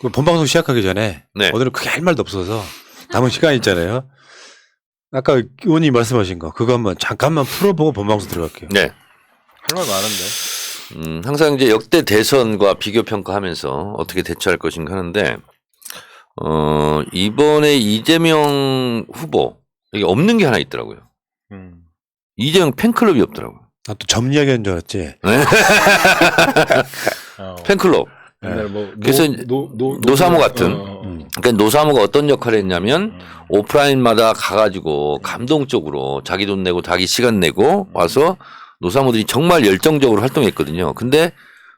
그 본방송 시작하기 전에 네. 오늘은 크게 할 말도 없어서 남은 시간 있잖아요. 아까 의원님 말씀하신 거 그거 한번 잠깐만 풀어보고 본방송 들어갈게요. 네. 할 말 많은데. 항상 이제 역대 대선과 비교 평가하면서 어떻게 대처할 것인가 하는데, 이번에 이재명 후보, 여기 없는 게 하나 있더라고요. 이재명 팬클럽이 없더라고요. 나 또 점리하게 한 줄 알았지. 네. 팬클럽. 옛날 뭐 그래서 노사모 같은. 그러니까 노사모가 어떤 역할을 했냐면 오프라인마다 가가지고 감동적으로 자기 돈 내고 자기 시간 내고 와서 노사모들이 정말 열정적으로 활동했거든요. 근데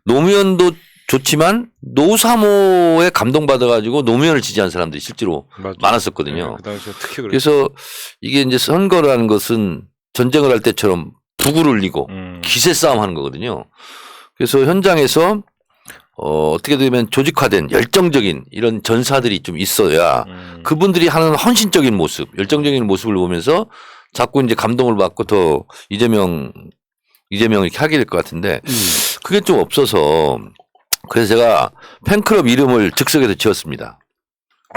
노무현도 좋지만 노사모에 감동받아가지고 노무현을 지지한 사람들이 실제로 맞아. 많았었거든요. 네, 그 당시에 특히 그랬어요. 그래서 이게 이제 선거라는 것은 전쟁을 할 때처럼 북을 울리고 기세 싸움 하는 거거든요. 그래서 현장에서 어떻게 되면 조직화된 열정적인 이런 전사들이 좀 있어야 그분들이 하는 헌신적인 모습, 열정적인 모습을 보면서 자꾸 이제 감동을 받고 더 이재명 이렇게 하게 될 것 같은데 그게 좀 없어서 그래서 제가 팬클럽 이름을 즉석에서 지었습니다.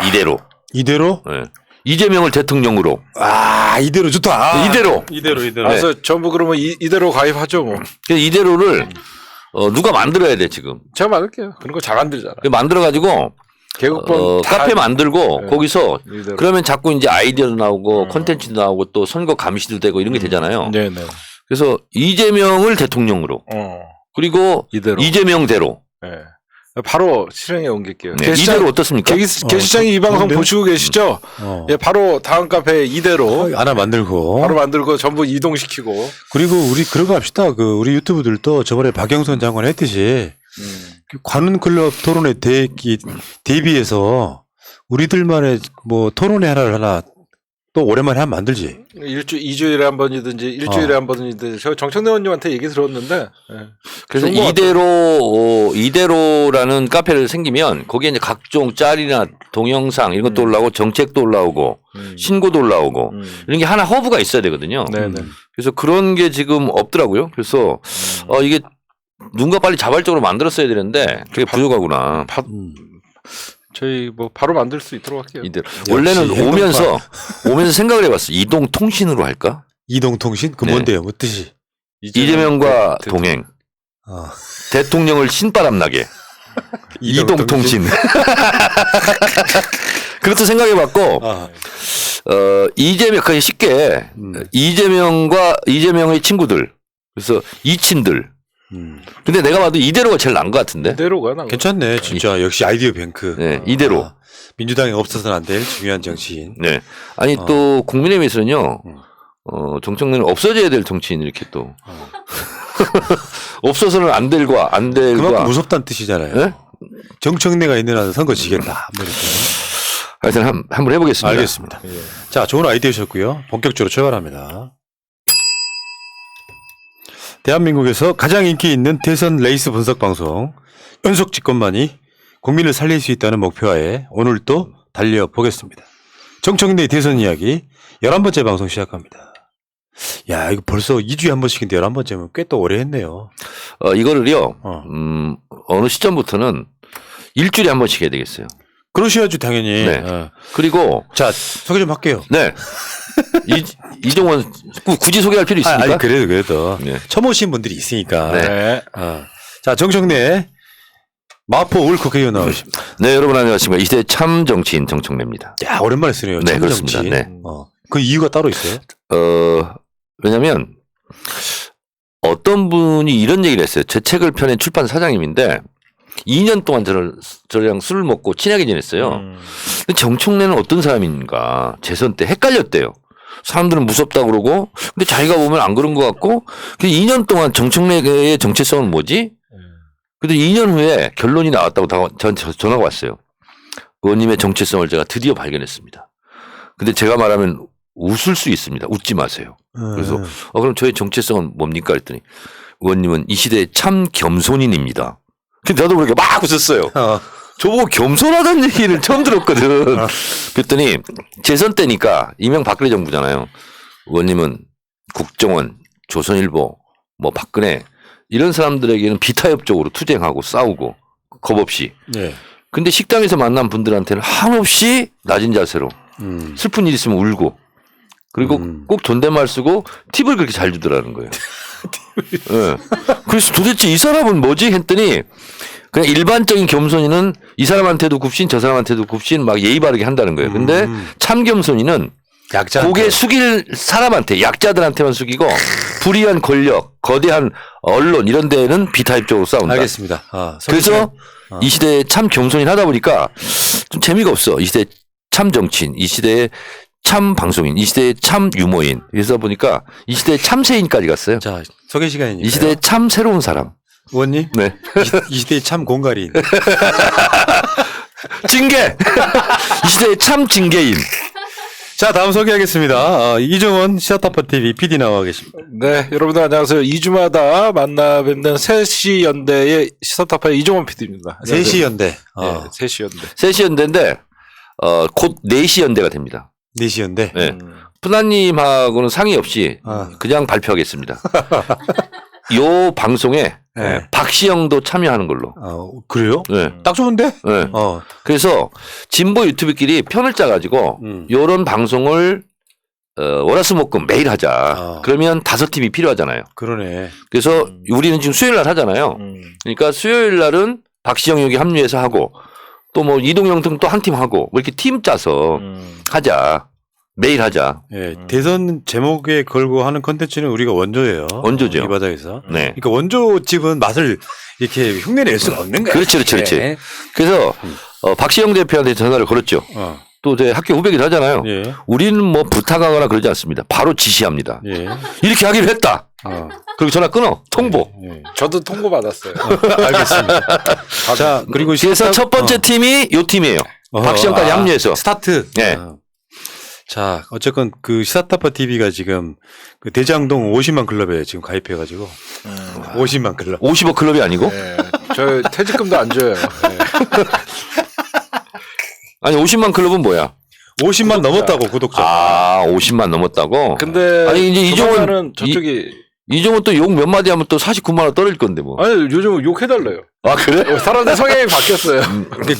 이대로. 이대로? 네. 이재명을 대통령으로. 아, 이대로 좋다. 이대로. 이대로. 그래서 전부 그러면 이대로 가입하죠 뭐. 그래서 이대로를 누가 만들어야 돼 지금. 제가 만들게요. 그런 거 잘 만들잖아. 만들어가지고 개국본 카페 만들고 네. 거기서 이대로. 그러면 자꾸 이제 아이디어도 나오고 콘텐츠도 나오고 또 선거 감시도 되고 이런 게 되잖아요. 네네. 그래서 이재명을 대통령으로 그리고 이대로. 이재명대로. 네. 바로 실행에 옮길게요. 네. 이대로 어떻습니까? 게시장이 이 방송 좋은데요? 보시고 계시죠? 예, 바로 다음 카페 이대로 하나 만들고. 바로 만들고 전부 이동시키고. 그리고 우리 그런 거 합시다. 우리 유튜브들도 저번에 박영선 장관 했듯이 관훈 클럽 토론회 대비해서 우리들만의 뭐 토론회 하나 또 오랜만에 한번 만들지. 2주일에 한 번이든지 일주일에 한 번이든지 저 정청래 의원님한테 얘기 들었는데. 예. 그래서 좋은 것 같아요. 이대로라는 카페를 생기면 거기에 이제 각종 짤이나 동영상 이런 것도 올라오고 정책도 올라오고 신고도 올라오고 이런 게 하나 허브가 있어야 되거든요. 네네. 그래서 그런 게 지금 없더라고요. 그래서 이게 누군가 빨리 자발적으로 만들었어야 되는데 그게 부족하구나. 저희 뭐 바로 만들 수 있도록 할게요. 이대로. 원래는 오면서 생각을 해봤어. 이동통신으로 할까? 이동통신? 그 네. 뭔데요? 뭐 뜻이? 이재명과 동행. 대통령을 신바람 나게. 이동통신. 그것도 생각해봤고, 이재명, 그냥 쉽게, 이재명의 친구들. 그래서 이친들. 근데 내가 봐도 이대로가 제일 나은 것 같은데. 이대로가 나. 괜찮네. 진짜 역시 아이디어 뱅크. 네, 이대로. 민주당에 없어서는 안 될 중요한 정치인. 네. 아니 또 국민의힘에서는요. 정청래는 없어져야 될 정치인 이렇게 또. 없어서는 안 될과. 그만큼 무섭다는 뜻이잖아요. 네? 정청래가 있는 한은 선거 지겠다. 뭐 이렇게. 하여튼 한번 해보겠습니다. 알겠습니다. 예. 자, 좋은 아이디어셨고요. 본격적으로 출발합니다. 대한민국에서 가장 인기 있는 대선 레이스 분석 방송 연속 집권만이 국민을 살릴 수 있다는 목표하에 오늘 또 달려보겠습니다. 정청래 대선 이야기 11번째 방송 시작합니다. 야, 이거 벌써 2주에 한 번씩인데 11번째면 꽤 또 오래 했네요. 이거를요. 어느 시점부터는 일주일에 한 번씩 해야 되겠어요. 그러셔야죠, 당연히. 네. 그리고 자, 소개 좀 할게요. 네. 이종원 굳이 소개할 필요 있습니까? 아니, 그래도. 네. 처음 오신 분들이 있으니까. 네. 자, 정청래 마포 울 국회의원 나오십니다. 네, 여러분 안녕하십니까. 이 시대 참 정치인 정청래입니다. 야, 오랜만에 쓰네요. 네, 참 그렇습니다. 정치인. 네. 그 이유가 따로 있어요? 왜냐면 어떤 분이 이런 얘기를 했어요. 제 책을 펴낸 출판 사장님인데 2년 동안 저랑 술을 먹고 친하게 지냈어요. 근데 정청래는 어떤 사람인가 재선 때 헷갈렸대요. 사람들은 무섭다고 그러고 근데 자기가 보면 안 그런 것 같고 2년 동안 정청래의 정체성은 뭐지? 근데 2년 후에 결론이 나왔다고 저한테 전화가 왔어요. 의원님의 정체성을 제가 드디어 발견했습니다. 근데 제가 말하면 웃을 수 있습니다. 웃지 마세요. 그래서 그럼 저의 정체성은 뭡니까? 그랬더니 의원님은 이 시대의 참 겸손인입니다. 근데 나도 모르게 막 웃었어요. 저보고 겸손하다는 얘기를 처음 들었거든. 그랬더니 재선 때니까 이명박근혜 정부잖아요. 의원님은 국정원, 조선일보, 뭐 박근혜 이런 사람들에게는 비타협적으로 투쟁하고 싸우고 겁 없이. 네. 근데 식당에서 만난 분들한테는 한없이 낮은 자세로 슬픈 일 있으면 울고 그리고 꼭 존댓말 쓰고 팁을 그렇게 잘 주더라는 거예요. 네. 그래서 도대체 이 사람은 뭐지 했더니 그냥 일반적인 겸손이는 이 사람한테도 굽신 저 사람한테도 굽신 막 예의 바르게 한다는 거예요. 근데 참 겸손이는 고개 숙일 사람한테 약자들한테만 숙이고 불의한 권력, 거대한 언론 이런 데에는 비타입적으로 싸운다. 알겠습니다. 그래서 이 시대에 참 겸손이 하다 보니까 좀 재미가 없어. 이 시대에 참 정치인, 이 시대에 참 방송인, 이 시대에 참 유머인. 그래서 보니까 이 시대에 참 세인까지 갔어요. 자, 소개 시간이니까. 이 시대에 참 새로운 사람. 의원님? 네. 이 시대의 참 공갈인. 징계! 이 시대에 참 징계인. 자, 다음 소개하겠습니다. 이종원 시사타파TV PD 나와 계십니다. 네, 여러분들 안녕하세요. 2주마다 만나 뵙는 3시 연대의 시사타파의 이종원 PD입니다. 3시 연대. 네, 3시 연대. 3시 연대인데 곧 4시 연대가 됩니다. 4시 연대. 네. 푸나님하고는 상의 없이 그냥 발표하겠습니다. 요 방송에 네. 박시영도 참여하는 걸로. 그래요? 네. 딱 좋은데? 네. 그래서 진보 유튜브끼리 편을 짜가지고 요런 방송을 월화수목금 매일 하자. 그러면 5팀이 필요하잖아요. 그러네. 그래서 우리는 지금 수요일 날 하잖아요. 그러니까 수요일 날은 박시영 여기 합류해서 하고 또 뭐 이동영 등 또 한 팀 하고 뭐 이렇게 팀 짜서 하자. 매일 하자. 예, 대선 제목에 걸고 하는 컨텐츠는 우리가 원조예요. 원조죠. 이 바닥에서. 네. 그러니까 원조집은 맛을 이렇게 흉내낼 수가 없는 거야. 그렇지. 네. 그래서 박시영 대표한테 전화를 걸었죠. 또 제 학교 후배기도 하잖아요. 예. 우리는 뭐 부탁하거나 그러지 않습니다. 바로 지시합니다. 예. 이렇게 하기로 했다. 그리고 전화 끊어. 통보. 예. 저도 통보 받았어요. 알겠습니다. 자, 그리고 그래서 첫 번째 팀이 요 팀이에요. 박시영까지 합류해서. 스타트. 네. 자, 어쨌건 그 시사타파 TV가 지금 그 대장동 50만 클럽에 지금 가입해가지고 50만 클럽. 50억 클럽이 아니고? 네, 저 퇴직금도 안 줘요. 네. 아니 50만 클럽은 뭐야? 50만 넘었다고 구독자. 50만 넘었다고? 근데 아니 이제 이종원은 저쪽이 이종은 또 욕 몇 마디 하면 또 49만 원 떨어질 건데 뭐. 아니 요즘 욕해달래요. 그래? 사람들 성향이 바뀌었어요.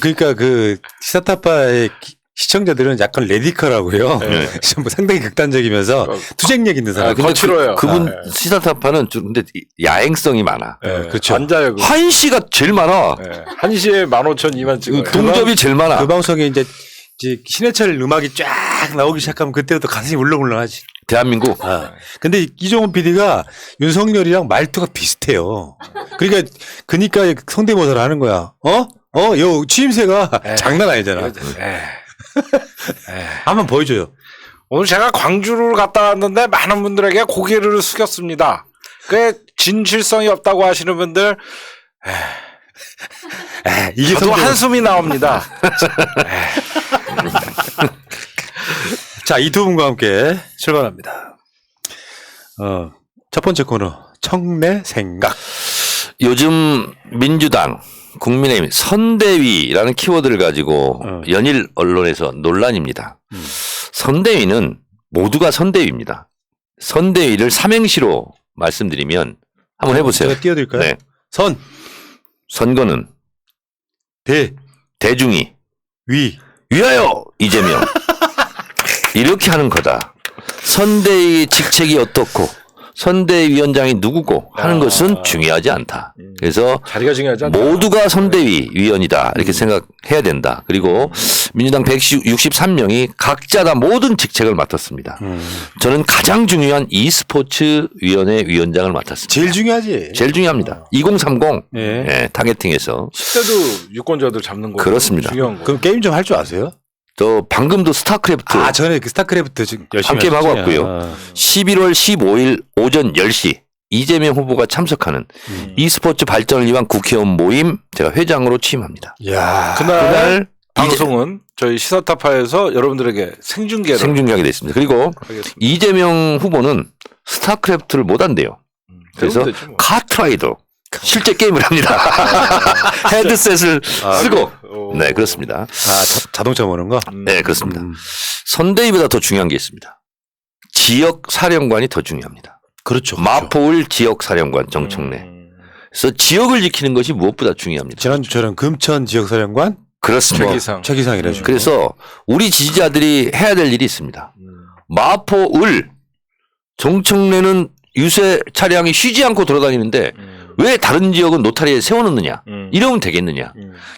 그러니까 그 시사타파의 시청자들은 약간 레디컬하고요. 네. 뭐 상당히 극단적이면서 투쟁력 있는 사람. 거칠어요. 그분 시사타파는 좀 근데 야행성이 많아. 네, 그렇죠. 앉아요. 그거. 한시가 제일 많아. 네. 1시에 15,000, 2만 찍어요. 동접이 제일 많아. 그 방송에 이제 신해철 음악이 쫙 나오기 시작하면 그때부터 가슴이 울렁울렁하지. 대한민국. 근데 이종원 PD가 윤석열이랑 말투가 비슷해요. 그러니까 성대모사를 하는 거야. 요 취임새가 장난 아니잖아. 한번 보여줘요. 오늘 제가 광주를 갔다 왔는데 많은 분들에게 고개를 숙였습니다. 그 진실성이 없다고 하시는 분들 이게 저도 한숨이 나옵니다. 자, 이 두 분과 함께 출발합니다. 첫 번째 코너 청내 생각. 요즘 민주당, 국민의힘 선대위라는 키워드를 가지고 연일 언론에서 논란입니다. 선대위는 모두가 선대위입니다. 선대위를 삼행시로 말씀드리면 한번 해보세요. 제가 띄워드릴까요? 네. 선거는 대중이 위하여 이재명 이렇게 하는 거다. 선대위의 직책이 어떻고 선대위원장이 누구고 하는 것은 중요하지 않다. 그래서 자리가 중요하지 않다. 모두가 선대위 위원이다 이렇게 생각해야 된다. 그리고 민주당 163명이 각자 다 모든 직책을 맡았습니다. 저는 가장 중요한 e스포츠 위원회 위원장을 맡았습니다. 제일 중요하지. 제일 중요합니다. 2030 예. 타겟팅에서 10대도 유권자들 잡는 거 그렇습니다. 중요한 거. 그럼 게임 좀 할 줄 아세요? 또 방금도 스타크래프트 전에 그 스타크래프트 지금 열심히 한 게임 하고 하셨지. 왔고요. 11월 15일 오전 10시 이재명 후보가 참석하는 e스포츠 발전을 위한 국회의원 모임 제가 회장으로 취임합니다. 야. 그날 방송은 저희 시사타파에서 여러분들에게 생중계로 생중계하게 됐습니다. 그리고 하겠습니다. 이재명 후보는 스타크래프트를 못 한대요. 그래서 배우면 되지 뭐. 카트라이더 실제 게임을 합니다. 헤드셋을 쓰고 네 그렇습니다. 자동차 모는 거? 네 그렇습니다. 선대위보다 더 중요한 게 있습니다. 지역 사령관이 더 중요합니다. 그렇죠. 마포을 지역 사령관 정청래. 그래서 지역을 지키는 것이 무엇보다 중요합니다. 지난주처럼 금천 지역사령관, 그렇습니다. 최기상. 최기상이라죠. 그래서 우리 지지자들이 해야 될 일이 있습니다. 마포, 을, 정청래는 유세 차량이 쉬지 않고 돌아다니는데 왜 다른 지역은 노타리에 세워놓느냐. 이러면 되겠느냐.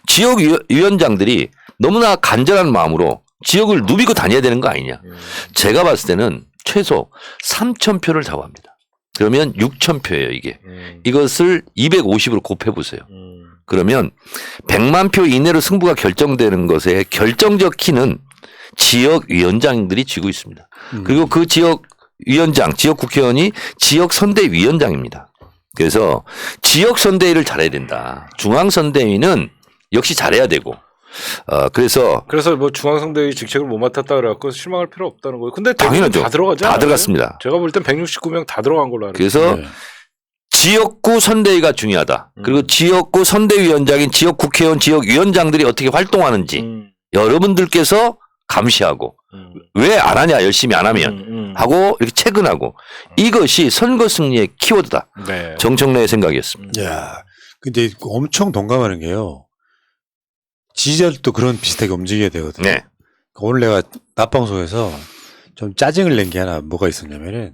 지역위원장들이 너무나 간절한 마음으로 지역을 누비고 다녀야 되는 거 아니냐. 제가 봤을 때는 최소 3,000표를 잡아합니다. 그러면 6,000표예요 이게. 이것을 250으로 곱해보세요. 그러면 100만 표 이내로 승부가 결정되는 것에 결정적 키는 지역위원장들이 쥐고 있습니다. 그리고 그 지역위원장, 지역국회의원이 지역선대위원장입니다. 그래서 지역선대위를 잘해야 된다. 중앙선대위는 역시 잘해야 되고. 그래서 뭐 중앙선대위 직책을 못 맡았다 그래갖고 실망할 필요 없다는 거예요. 근데 당연하죠. 다 들어가지 다 않아요? 들어갔습니다. 제가 볼 땐 169명 다 들어간 걸로 알고 그래서 네. 지역구 선대위가 중요하다. 그리고 지역구 선대위원장인 지역국회의원, 지역위원장들이 어떻게 활동하는지 여러분들께서 감시하고 왜 안 하냐 열심히 안 하면 하고 이렇게 체근하고 이것이 선거 승리의 키워드다. 네. 정청래의 생각이었습니다. 야, 근데 엄청 동감하는 게요. 지지자들도 그런 비슷하게 움직여야 되거든요. 네. 오늘 내가 낮방송에서 좀 짜증을 낸 게 하나 뭐가 있었냐면은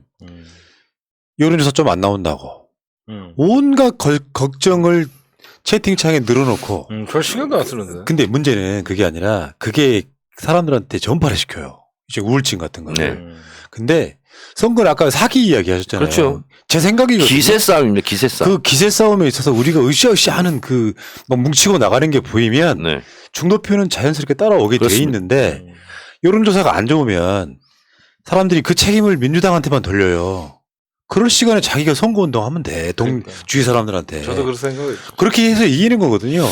여론조사 좀 안 나온다고 온갖 걱정을 채팅창에 늘어놓고 별 신경도 안 쓰는데. 근데 문제는 그게 아니라 그게 사람들한테 전파를 시켜요. 이제 우울증 같은 거. 네. 근데 선거는 아까 사기 이야기 하셨잖아요. 그렇죠. 제 생각이거든요. 기세 싸움입니다. 기세 싸움. 그 기세 싸움에 있어서 우리가 으쌰으쌰하는 그 막 뭉치고 나가는 게 보이면 네. 중도표는 자연스럽게 따라오게 돼 그렇습니다. 있는데 여론조사가 안 좋으면 사람들이 그 책임을 민주당한테만 돌려요. 그럴 시간에 자기가 선거운동하면 돼. 주위 사람들한테. 저도 그렇게 생각해요. 그렇게 해서 이기는 거거든요.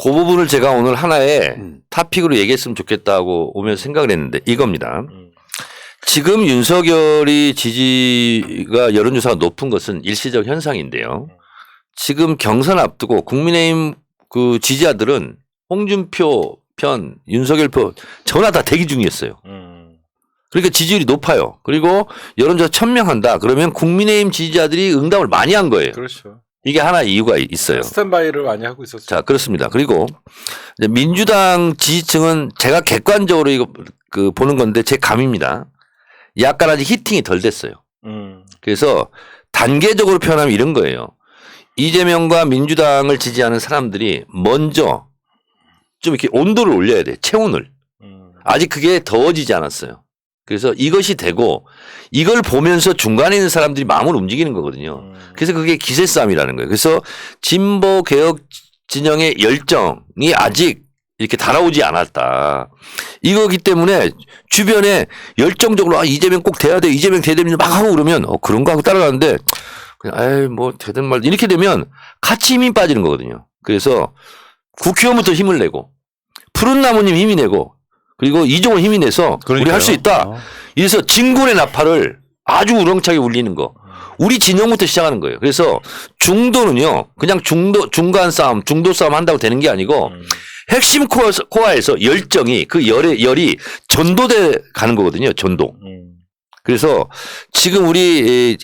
그 부분을 제가 오늘 하나의 음. 타픽으로 얘기했으면 좋겠다고 오면서 생각을 했는데 이겁니다. 지금 윤석열이 지지가 여론조사가 높은 것은 일시적 현상인데요. 지금 경선 앞두고 국민의힘 그 지지자들은 홍준표 편, 윤석열 표 전화 다 대기 중이었어요. 그러니까 지지율이 높아요. 그리고 여론조사 1,000명 한다. 그러면 국민의힘 지지자들이 응답을 많이 한 거예요. 그렇죠. 이게 하나 이유가 있어요. 스탠바이를 많이 하고 있었어요. 자, 그렇습니다. 그리고 이제 민주당 지지층은 제가 객관적으로 이거 그 보는 건데 제 감입니다. 약간 아직 히팅이 덜 됐어요. 그래서 단계적으로 표현하면 이런 거예요. 이재명과 민주당을 지지하는 사람들이 먼저 좀 이렇게 온도를 올려야 돼. 체온을. 아직 그게 더워지지 않았어요. 그래서 이것이 되고 이걸 보면서 중간에 있는 사람들이 마음을 움직이는 거거든요. 그래서 그게 기세 싸움이라는 거예요. 그래서 진보 개혁 진영의 열정이 아직 이렇게 달아오지 않았다. 이거기 때문에 주변에 열정적으로 이재명 꼭 돼야 돼. 이재명 돼야 됩니다. 막 하고 그러면 그런가 하고 따라가는데 그냥 에이 뭐 되든 말 이렇게 되면 같이 힘이 빠지는 거거든요. 그래서 국회의원부터 힘을 내고 푸른 나무님 힘이 내고 그리고 이종을 힘이 내서 우리 할 수 있다. 이래서 진군의 나팔을 아주 우렁차게 울리는 거. 우리 진영부터 시작하는 거예요. 그래서 중도는요. 그냥 중간 싸움, 중도 싸움 한다고 되는 게 아니고 핵심 코어에서 열정이 그 열이 전도돼 가는 거거든요. 전도. 그래서 지금 우리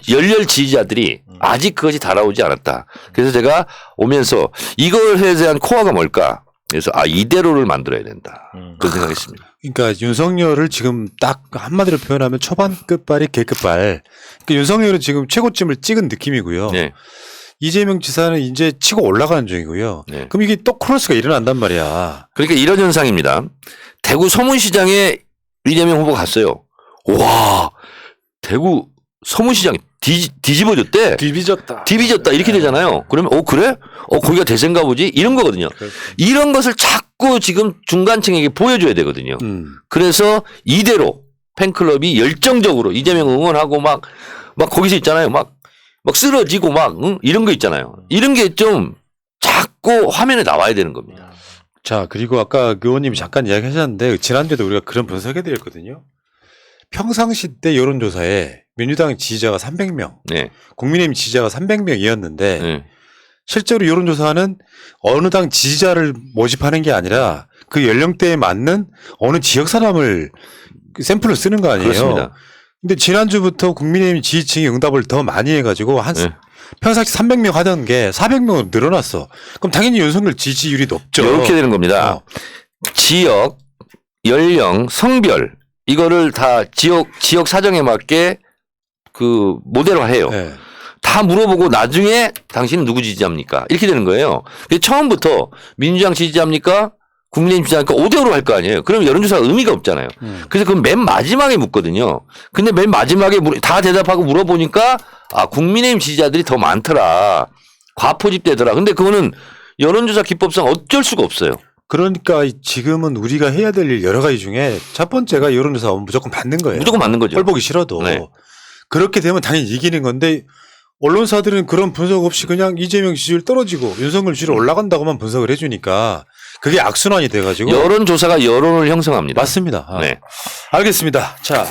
열렬 지지자들이 아직 그것이 달아오지 않았다. 그래서 제가 오면서 이거에 대한 코어가 뭘까? 그래서 이대로를 만들어야 된다. 그런 생각했습니다. 그러니까 윤석열을 지금 딱 한마디로 표현하면 초반 끝발이 개끝발. 그러니까 윤석열은 지금 최고점을 찍은 느낌이고요. 네. 이재명 지사는 이제 치고 올라가는 중이고요. 네. 그럼 이게 또 크로스가 일어난단 말이야. 그러니까 이런 현상입니다. 대구 서문시장에 이재명 후보 갔어요. 와, 대구 서문시장이 뒤집어졌대. 디비졌다. 이렇게 되잖아요. 그러면 그래? 거기가 대세인가 보지? 이런 거거든요. 이런 것을 자꾸 지금 중간층에게 보여줘야 되거든요. 그래서 이대로 팬클럽이 열정적으로 이재명 응원하고 막 거기서 있잖아요. 막 쓰러지고 이런 거 있잖아요. 이런 게 좀 자꾸 화면에 나와야 되는 겁니다. 자, 그리고 아까 의원님이 잠깐 이야기 하셨는데 지난주에도 우리가 그런 분석해 드렸거든요. 평상시 때 여론조사에 민주당 지지자가 300명, 네. 국민의힘 지지자가 300명이었는데 네. 실제로 여론조사는 어느 당 지지자를 모집하는 게 아니라 그 연령대에 맞는 어느 지역 사람을 샘플을 쓰는 거 아니에요. 그렇습니다. 근데 지난주부터 국민의힘 지지층이 응답을 더 많이 해가지고 네. 평상시 300명 하던 게 400명으로 늘어났어. 그럼 당연히 윤석열 지지율이 높죠. 이렇게 되는 겁니다. 지역, 연령, 성별 이거를 다 지역 사정에 맞게 그 모델화해요. 네. 다 물어보고 나중에 당신은 누구 지지합니까? 이렇게 되는 거예요. 처음부터 민주당 지지합니까? 국민의힘 지지합니까? 5대5로 할 거 아니에요. 그럼 여론조사가 의미가 없잖아요. 그래서 그건 맨 마지막에 묻거든요. 근데 맨 마지막에 다 대답하고 물어보니까 아, 국민의힘 지지자들이 더 많더라. 과포집되더라. 근데 그거는 여론조사 기법상 어쩔 수가 없어요. 그러니까 지금은 우리가 해야 될 일 여러 가지 중에 첫 번째가 여론조사 오면 무조건 받는 거예요. 무조건 맞는 거죠. 꼴 보기 싫어도. 네. 그렇게 되면 당연히 이기는 건데 언론사들은 그런 분석 없이 그냥 이재명 지지율 떨어지고 윤석열 지지율 올라간다고만 분석을 해주니까 그게 악순환이 돼가지고. 여론조사가 여론을 형성합니다. 맞습니다. 아. 네. 알겠습니다. 자,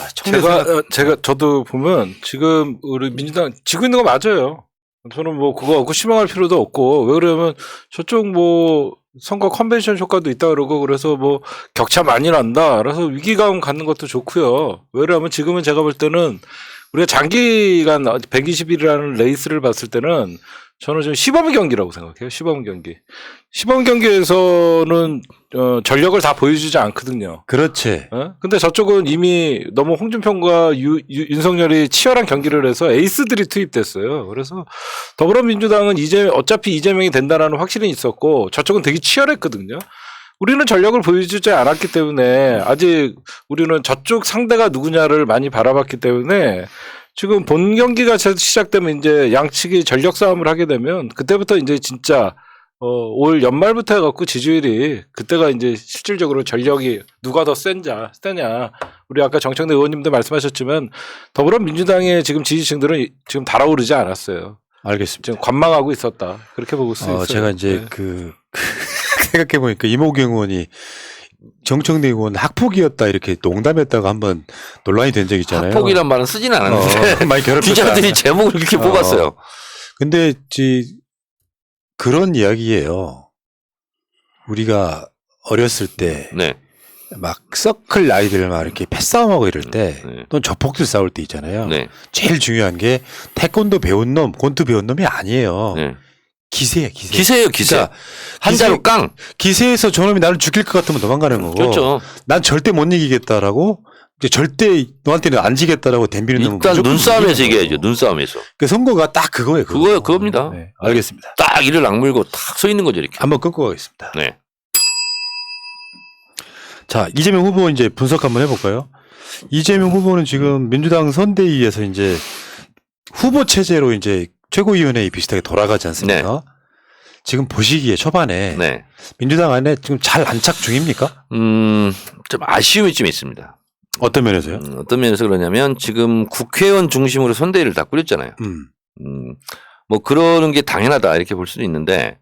저도 보면 지금 우리 민주당 지고 있는 거 맞아요. 저는 뭐 그거 실망할 필요도 없고 왜 그러면 저쪽 뭐 선거 컨벤션 효과도 있다 그러고 그래서 뭐 격차 많이 난다. 그래서 위기감 갖는 것도 좋고요. 왜 그러면 지금은 제가 볼 때는 우리가 장기간 120일이라는 레이스를 봤을 때는 저는 좀 시범 경기라고 생각해요. 시범 경기. 시범 경기에서는 전력을 다 보여주지 않거든요. 그렇지. 근데 저쪽은 이미 너무 홍준표과 윤석열이 치열한 경기를 해서 에이스들이 투입됐어요. 그래서 더불어민주당은 어차피 이재명이 된다라는 확신이 있었고 저쪽은 되게 치열했거든요. 우리는 전력을 보여주지 않았기 때문에 아직 우리는 저쪽 상대가 누구냐를 많이 바라봤기 때문에 지금 본 경기가 시작되면 이제 양측이 전력 싸움을 하게 되면 그때부터 이제 진짜 올 연말부터 해갖고 지지율이 그때가 이제 실질적으로 전력이 누가 더 세냐 우리 아까 정청래 의원님도 말씀하셨지만 더불어민주당의 지금 지지층들은 지금 달아오르지 않았어요. 알겠습니다. 지금 관망하고 있었다. 그렇게 보고 있어요. 제가 이제 네. 생각해보니까 이모경 의원이 정청래 의원 학폭이었다 이렇게 농담했다가 한번 논란이 된 적 있잖아요. 학폭이란 말은 쓰지는 않았는데 많이 괴롭혔다. 기자들이 제목을 그렇게 뽑았어요. 근데 그런 이야기예요. 우리가 어렸을 때 막 네. 서클 아이들 막 이렇게 패싸움하고 이럴 때 네. 또는 저폭들 싸울 때 있잖아요. 네. 제일 중요한 게 태권도 배운 놈, 권투 배운 놈이 아니에요. 네. 기세예요. 기세예요, 기세. 그러니까 한자로 깡. 기세에서 저놈이 나를 죽일 것 같으면 도망가는 거고. 그렇죠. 난 절대 못 이기겠다라고 이제 절대 너한테는 안 지겠다라고 덤비는 놈은 일단 무조건 눈싸움에서 이기는 이겨야죠. 거고. 눈싸움에서. 그 선거가 딱 그거예요. 그겁니다. 네, 알겠습니다. 딱 이를 악물고 탁 서 있는 거죠, 이렇게. 한번 끊고 가겠습니다. 네. 자, 이재명 후보 이제 분석 한번 해볼까요? 이재명 후보는 지금 민주당 선대위에서 이제 후보 체제로 이제 최고위원회에 비슷하게 돌아가지 않습니까? 지금 보시기에 초반에 네. 민주당 안에 지금 잘 안착 중입니까? 좀 아쉬움이 좀 있습니다. 어떤 면에서요? 어떤 면에서 그러냐면 지금 국회의원 중심으로 선대위를 다 꾸렸잖아요. 뭐 그러는 게 당연하다 이렇게 볼 수도 있는데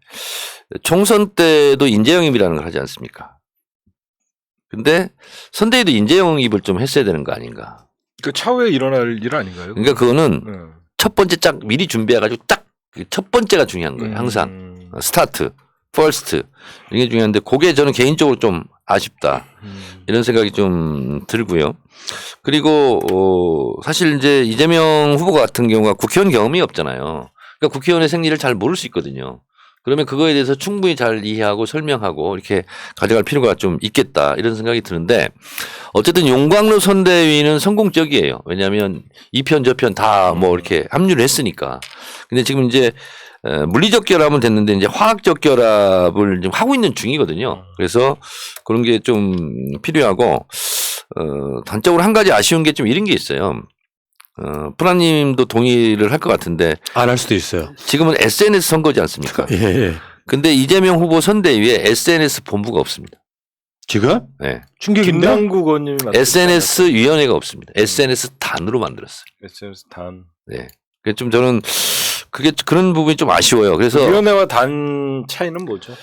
총선 때도 인재영입이라는 걸 하지 않습니까? 근데 선대위도 인재영입을 좀 했어야 되는 거 아닌가? 그 차후에 일어날 일 아닌가요? 그러니까 그거는 첫 번째 짝 미리 준비해가지고 딱 첫 번째가 중요한 거예요. 항상 스타트, 퍼스트 이게 중요한데 그게 저는 개인적으로 좀 아쉽다 이런 생각이 좀 들고요. 그리고 사실 이제 이재명 후보 같은 경우가 국회의원 경험이 없잖아요. 그러니까 국회의원의 생리를 잘 모를 수 있거든요. 그러면 그거에 대해서 충분히 잘 이해하고 설명하고 이렇게 가져갈 필요가 좀 있겠다 이런 생각이 드는데 어쨌든 용광로 선대위는 성공적이에요. 왜냐하면 이 편 저 편 다 뭐 이렇게 합류를 했으니까. 근데 지금 이제 물리적 결합은 됐는데 이제 화학적 결합을 지금 하고 있는 중이거든요. 그래서 그런 게 좀 필요하고 단적으로 한 가지 아쉬운 게 좀 이런 게 있어요. 프라님도 동의를 할 것 같은데 안 할 수도 있어요. 지금은 SNS 선거지 않습니까? 예. 근데 이재명 후보 선대위에 SNS 본부가 없습니다. 지금? 네. 충격인데? 김남국 의원님이 SNS 위원회가 없습니다. SNS 단으로 만들었어요. SNS 단. 네. 그게 좀 저는 그게 그런 부분이 좀 아쉬워요. 그래서 위원회와 단 차이는 뭐죠?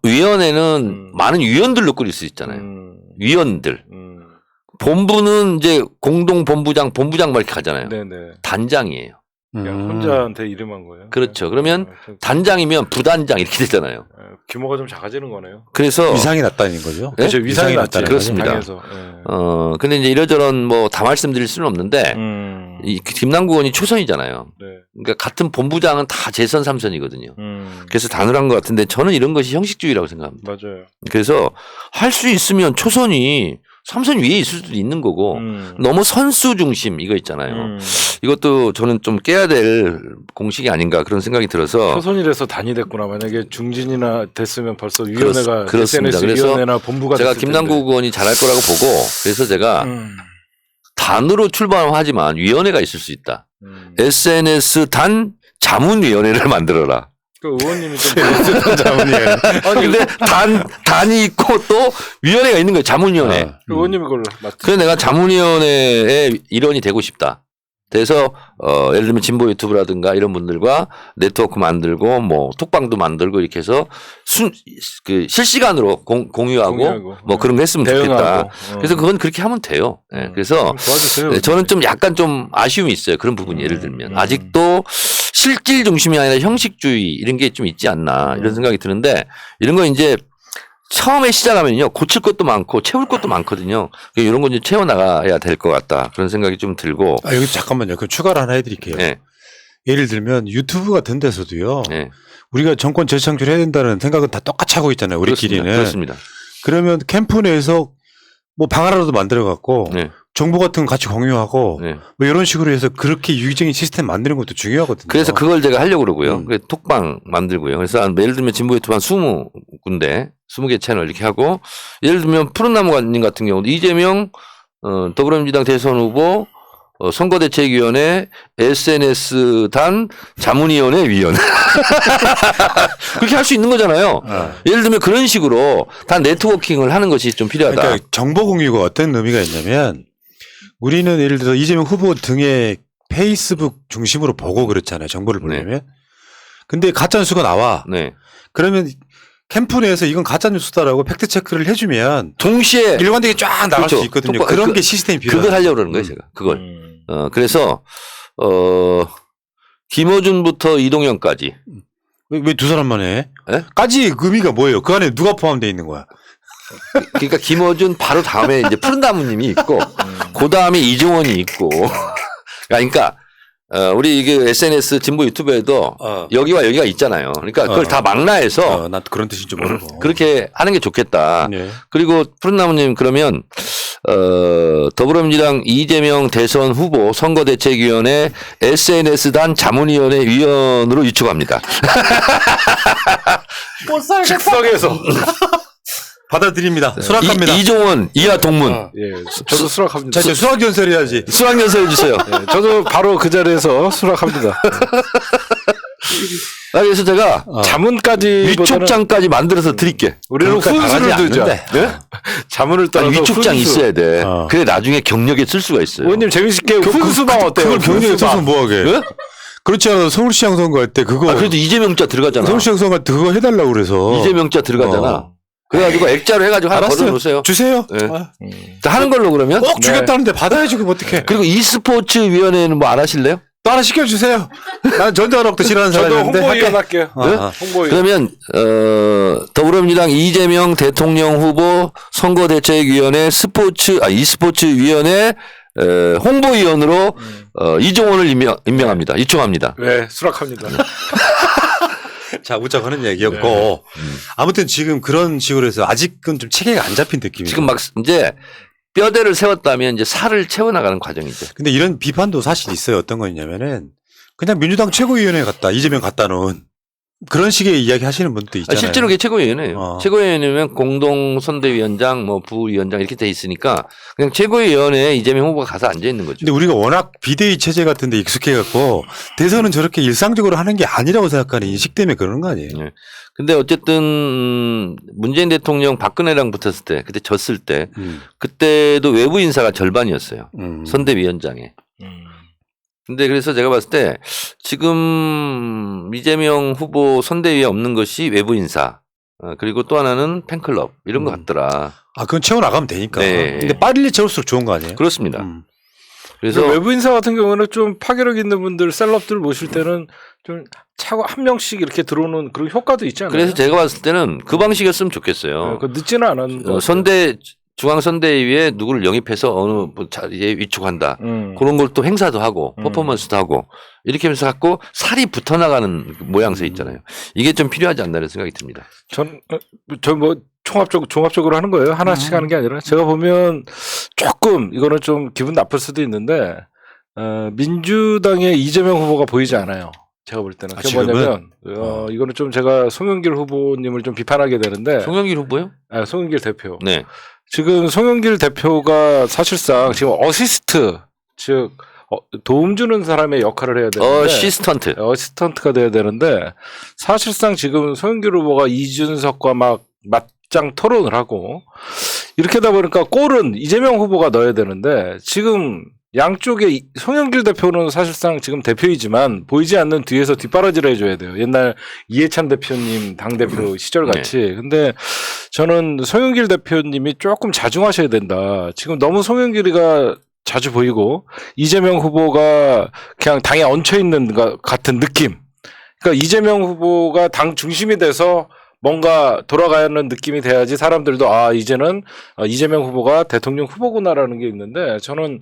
위원회는 많은 위원들로 꾸릴 수 있잖아요. 위원들. 본부는 이제 공동본부장, 본부장 막 이렇게 가잖아요. 네네. 단장이에요. 그냥 혼자한테 이름한 거예요. 그렇죠. 그러면 단장이면 부단장 이렇게 되잖아요. 규모가 좀 작아지는 거네요. 그래서 위상이 낮다는 거죠. 네? 그렇죠. 위상이 낮죠. 그렇습니다. 당에서. 근데 이제 이러저런 뭐 다 말씀드릴 수는 없는데 이 김남국 의원이 초선이잖아요. 네. 그러니까 같은 본부장은 다 재선 3선이거든요. 그래서 단호한 것 같은데 저는 이런 것이 형식주의라고 생각합니다. 맞아요. 그래서 할 수 있으면 초선이 3선 위에 있을 수도 있는 거고 너무 선수 중심 이거 있잖아요. 이것도 저는 좀 깨야 될 공식이 아닌가 그런 생각이 들어서 초선이라서 단이 됐구나. 만약에 중진이나 됐으면 벌써 위원회가 그렇습니다. SNS 그래서 위원회나 본부가 제가 됐을 김남국 텐데. 의원이 잘할 거라고 보고 그래서 제가 단으로 출범하지만 위원회가 있을 수 있다. SNS 단 자문위원회를 만들어라. 그 의원님이 좀 자문위원회. 아니 근데 단이 있고 또 위원회가 있는 거예요. 자문위원회. 그 의원님이 그걸 맡으. 그래서 내가 자문위원회의 일원이 되고 싶다. 그래서 예를 들면 진보 유튜브라든가 이런 분들과 네트워크 만들고 뭐 톡방도 만들고 이렇게 해서 그 실시간으로 공유하고 뭐 그런 거 했으면 좋겠다. 대응하고. 그래서 그건 그렇게 하면 돼요. 네, 그래서 도와주세요. 네, 저는 좀 약간 좀 아쉬움이 있어요. 그런 부분이 예를 들면 아직도 실질 중심이 아니라 형식주의 이런 게 좀 있지 않나 이런 생각이 드는데 이런 거 이제 처음에 시작하면요 고칠 것도 많고 채울 것도 많거든요. 이런 건 이제 채워 나가야 될 것 같다 그런 생각이 좀 들고. 아, 여기 잠깐만요. 그럼 추가를 하나 해드릴게요. 네, 예를 들면 유튜브 같은 데서도요. 네. 우리가 정권 재창출해야 된다는 생각은 다 똑같이 하고 있잖아요. 우리끼리는. 그렇습니다. 그러면 캠프 내에서 뭐 방 하나라도 만들어 갖고 네. 정보 같은 거 같이 공유하고 네. 뭐 이런 식으로 해서 그렇게 유기적인 시스템 만드는 것도 중요하거든요. 그래서 그걸 제가 하려고 그러고요. 그래서 톡방 만들고요. 그래서 예를 들면 진보 유튜브 한 20군데, 20개 채널 이렇게 하고 예를 들면 푸른나무님 같은 경우도 이재명 더불어민주당 대선 후보 선거대책위원회 SNS 단 자문위원회 위원 그렇게 할 수 있는 거잖아요. 예를 들면 그런 식으로 다 네트워킹을 하는 것이 좀 필요하다. 그러니까 정보 공유가 어떤 의미가 있냐면 우리는 예를 들어 이재명 후보 등의 페이스북 중심으로 보고 그렇잖아요. 정보를 보려면. 근데 가짜뉴스가 나와. 네. 그러면 캠프 내에서 이건 가짜뉴스다라고 팩트 체크를 해주면 동시에 일관되게 쫙 나갈 그렇죠. 수 있거든요. 똑바- 그런 그- 게 시스템이 필요해요. 그걸 하려고 그러는 거예요, 제가. 그걸. 그래서 김어준부터 이동영까지. 왜 두 사람만 해? 예? 까지 의미가 뭐예요? 그 안에 누가 포함되어 있는 거야? 그러니까 김어준 바로 다음에 이제 푸른나무님이 있고, 그 다음에 이종원이 있고. 그러니까 우리 이게 SNS 진보 유튜브에도 여기와 여기가 있잖아요. 그러니까 그걸 다 망라해서 난 그런 뜻인 줄 모르고. 그렇게 하는 게 좋겠다. 네. 그리고 푸른나무님 그러면 더불어민주당 이재명 대선 후보 선거대책위원회 SNS 단 자문위원회 위원으로 유축합니다. 즉석에서. 받아들입니다. 수락합니다. 이종원 이하 동문 예, 저도 수락합니다. 자, 이제 수락연설 해야지. 수락연설 해주세요. 예, 저도 바로 그 자리에서 수락합니다. 그래서 제가 자문까지 위촉장까지 만들어서 드릴게. 우리는 훈수를 두자. 않는데. 네? 자문을 떠나서 위촉장 훈수. 있어야 돼. 어. 그래 나중에 경력에 쓸 수가 있어요. 의원님 재밌게 훈수방 어때요? 그걸 경력에 써서 훈수방. 뭐하게. 네? 그렇지 않아도 서울시장 선거할 때 그거. 그래도 이재명자 들어가잖아. 서울시장 선거할 때 그거 해달라고 그래서. 이재명자 들어가잖아. 그래가지고 액자로 해가지고 하나 알았어요. 걸어놓으세요. 주세요. 네. 하는 걸로 그러면. 꼭 주겠다는데 받아야지 그럼 어떡해. 그리고 e스포츠 위원회는 뭐 안 하실래요? 또 하나 시켜주세요. 난 전자락도 싫어하는 저도 사람인데. 홍보위원 할게요. 네? 홍보위원. 그러면 더불어민주당 이재명 대통령 후보 선거대책위원회 e스포츠 위원회 홍보위원으로 이종원을 임명합니다. 이충합니다. 네, 수락합니다. 자, 웃자고 하는 얘기였고. 아무튼 지금 그런 식으로 해서 아직은 좀 체계가 안 잡힌 느낌이에요. 지금 막 이제 뼈대를 세웠다면 이제 살을 채워나가는 과정이죠. 근데 이런 비판도 사실 있어요. 어떤 거냐면은 그냥 민주당 최고위원회 같다. 이재명 갖다놓은 그런 식의 이야기 하시는 분도 있잖아요. 실제로 그게 최고위원회예요. 어. 최고위원회면 공동선대위원장, 뭐 부위원장 이렇게 돼 있으니까 그냥 최고위원회에 이재명 후보가 가서 앉아 있는 거죠. 근데 우리가 워낙 비대위 체제 같은 데 익숙해갖고 대선은 저렇게 일상적으로 하는 게 아니라고 생각하는 인식 때문에 그러는 거 아니에요? 네. 근데 어쨌든 문재인 대통령 박근혜랑 붙었을 때, 그때 졌을 때, 그때도 외부 인사가 절반이었어요. 선대위원장에. 근데 그래서 제가 봤을 때 지금 이재명 후보 선대위에 없는 것이 외부 인사, 그리고 또 하나는 팬클럽 이런 것 같더라. 아, 그건 채워나가면 되니까. 네. 근데 빨리 채울수록 좋은 거 아니에요? 그렇습니다. 그래서 그래서 외부 인사 같은 경우는 좀 파괴력 있는 분들, 셀럽들 모실 때는 좀 차고 한 명씩 이렇게 들어오는 그런 효과도 있지 않나요? 그래서 제가 봤을 때는 그 방식이었으면 좋겠어요. 그 늦지는 않은 것 같아요. 중앙선대위에 누구를 영입해서 어느 뭐 자리에 위촉한다. 그런 걸 또 행사도 하고 퍼포먼스도 하고 이렇게 하면서 갖고 살이 붙어나가는 모양새 있잖아요. 이게 좀 필요하지 않나라는 생각이 듭니다. 저 뭐 종합적으로 하는 거예요. 하나씩 하는 게 아니라 제가 보면 조금 이거는 좀 기분 나쁠 수도 있는데 민주당의 이재명 후보가 보이지 않아요. 제가 볼 때는. 그게 뭐냐면 이거는 좀 제가 송영길 후보님을 좀 비판하게 되는데. 송영길 후보요? 송영길 대표. 네. 지금 송영길 대표가 사실상 지금 어시스트 즉 도움 주는 사람의 역할을 해야 되는데 어시스턴트가 돼야 되는데 사실상 지금 송영길 후보가 이준석과 막 맞짱 토론을 하고 이렇게 하다 보니까 골은 이재명 후보가 넣어야 되는데 지금 양쪽에 송영길 대표는 사실상 지금 대표이지만 보이지 않는 뒤에서 뒷바라지를 해줘야 돼요. 옛날 이해찬 대표님 당대표 시절 같이. 네. 근데 저는 송영길 대표님이 조금 자중하셔야 된다. 지금 너무 송영길이가 자주 보이고 이재명 후보가 그냥 당에 얹혀있는 것 같은 느낌. 그러니까 이재명 후보가 당 중심이 돼서 뭔가 돌아가는 느낌이 돼야지 사람들도 이제는 이재명 후보가 대통령 후보구나라는 게 있는데 저는